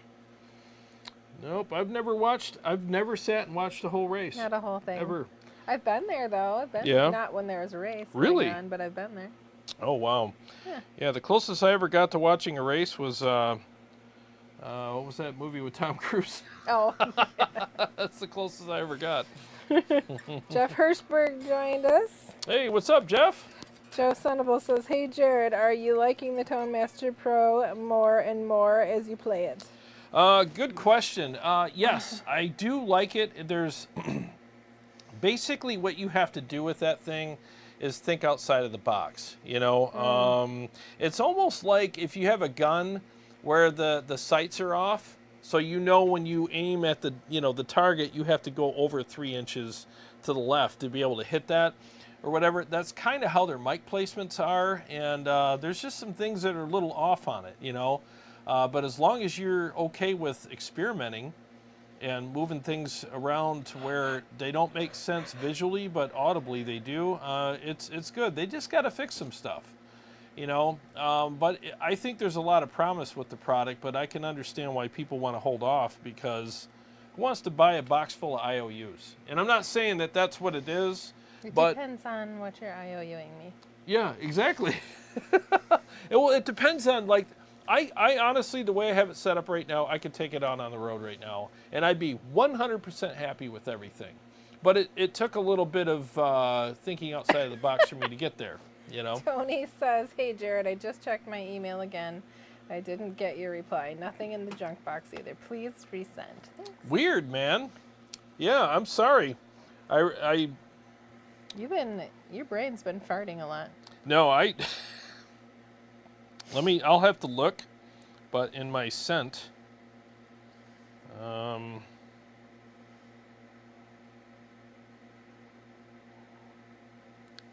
Nope, I've never sat and watched the whole race. Not a whole thing. Ever. I've been there though. I've been Yeah? not when there was a race Really? going on, but I've been there. Oh, wow. Yeah. Yeah, the closest I ever got to watching a race was, what was that movie with Tom Cruise? Oh, That's the closest I ever got. Jeff Hirschberg joined us. Hey, what's up, Jeff? Joe Sunable says, "Hey Jarrod, are you liking the Tone Master Pro more and more as you play it?" Good question. Yes, I do like it. There's basically what you have to do with that thing is think outside of the box. You know, it's almost like if you have a gun where the sights are off, so you know when you aim at the the target, you have to go over 3 inches to the left to be able to hit that or whatever. That's kind of how their mic placements are, and there's just some things that are a little off on it, but as long as you're okay with experimenting and moving things around to where they don't make sense visually, but audibly they do, it's good. They just got to fix some stuff, but I think there's a lot of promise with the product, but I can understand why people want to hold off because who wants to buy a box full of IOUs? And I'm not saying that that's what it is, It but depends on what you're IOUing me. yeah, exactly. It depends on, like, I honestly, the way I have it set up right now, I could take it out on the road right now, and I'd be 100% happy with everything. But it took a little bit of thinking outside of the box for me to get there, Tony says, "Hey Jarrod, I just checked my email again. I didn't get your reply. Nothing in the junk box either. Please resend." Thanks. Weird, man. Yeah, I'm sorry. I Your brain's been farting a lot. no, I'll have to look, but in my sent,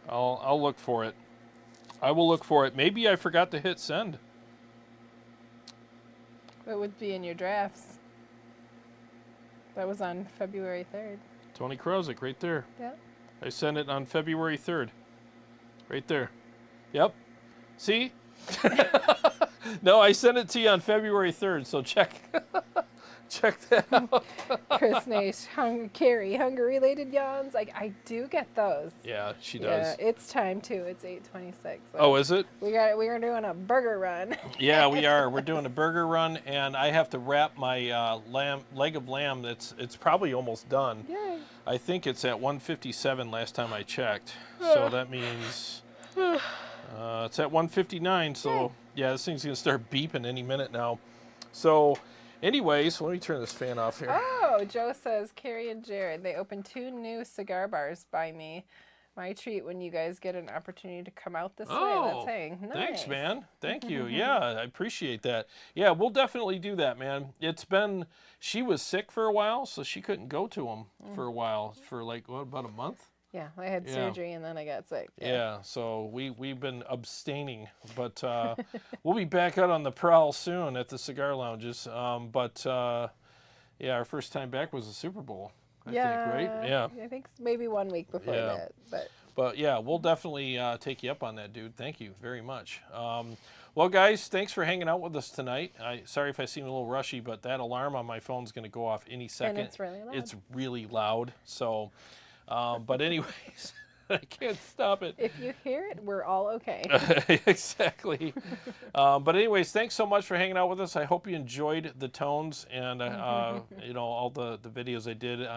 I'll look for it. I will look for it. Maybe I forgot to hit send. It would be in your drafts. That was on February 3rd. Tony Krozik, right there. Yeah. I sent it on February 3rd. Right there. Yep. See? No, I sent it to you on February 3rd, so check that out. Chris Nash, Carrie, hunger-related yawns. I do get those. Yeah, she does. Yeah, it's time too. It's 8:26. So Oh, is it? We are doing a burger run. Yeah, we are. We're doing a burger run, and I have to wrap my leg of lamb. It's probably almost done. Yay. I think it's at 157 last time I checked. So that means it's at 159. So yeah, this thing's gonna start beeping any minute now. So, anyways, let me turn this fan off here. Oh, Joe says, "Carrie and Jarrod, they opened 2 new cigar bars by me. My treat when you guys get an opportunity to come out this way." That's saying. Nice. Thanks, man. Thank you. Yeah, I appreciate that. Yeah, we'll definitely do that, man. She was sick for a while, so she couldn't go to them for a while, for like, about a month? Yeah, I had surgery and then I got sick. Yeah, so we've been abstaining, but we'll be back out on the prowl soon at the cigar lounges. Yeah, our first time back was the Super Bowl, I think, right? Yeah. I think maybe 1 week before that. But yeah, we'll definitely take you up on that, dude. Thank you very much. Well, guys, thanks for hanging out with us tonight. Sorry if I seem a little rushy, but that alarm on my phone's going to go off any second. And it's really loud. It's really loud. So, but anyways, I can't stop it. If you hear it, we're all okay. Exactly. But anyways, thanks so much for hanging out with us. I hope you enjoyed the tones and all the videos I did.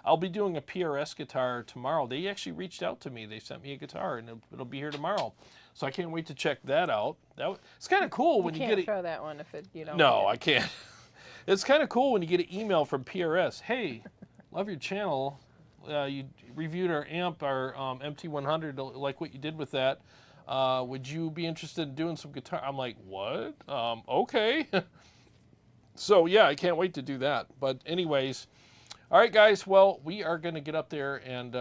I'll be doing a PRS guitar tomorrow. They actually reached out to me. They sent me a guitar, and it'll be here tomorrow. So I can't wait to check that out. It's kind of cool when you get it. You can't show that one if you don't. No, I can't. It's kind of cool when you get an email from PRS. Hey, love your channel. You reviewed our amp, our MT100, like what you did with that. Would you be interested in doing some guitar? I'm like, what? Okay. So yeah, I can't wait to do that. But anyways, all right, guys. Well, we are going to get up there and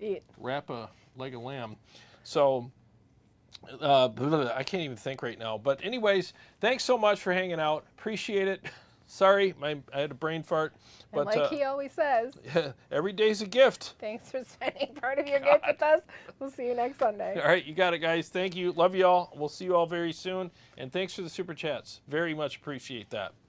eat. Wrap a leg of lamb. So I can't even think right now. But anyways, thanks so much for hanging out. Appreciate it. Sorry, I had a brain fart. But and like he always says, every day's a gift. Thanks for spending part of your gift with us. We'll see you next Sunday. All right, you got it, guys. Thank you. Love you all. We'll see you all very soon. And thanks for the super chats. Very much appreciate that.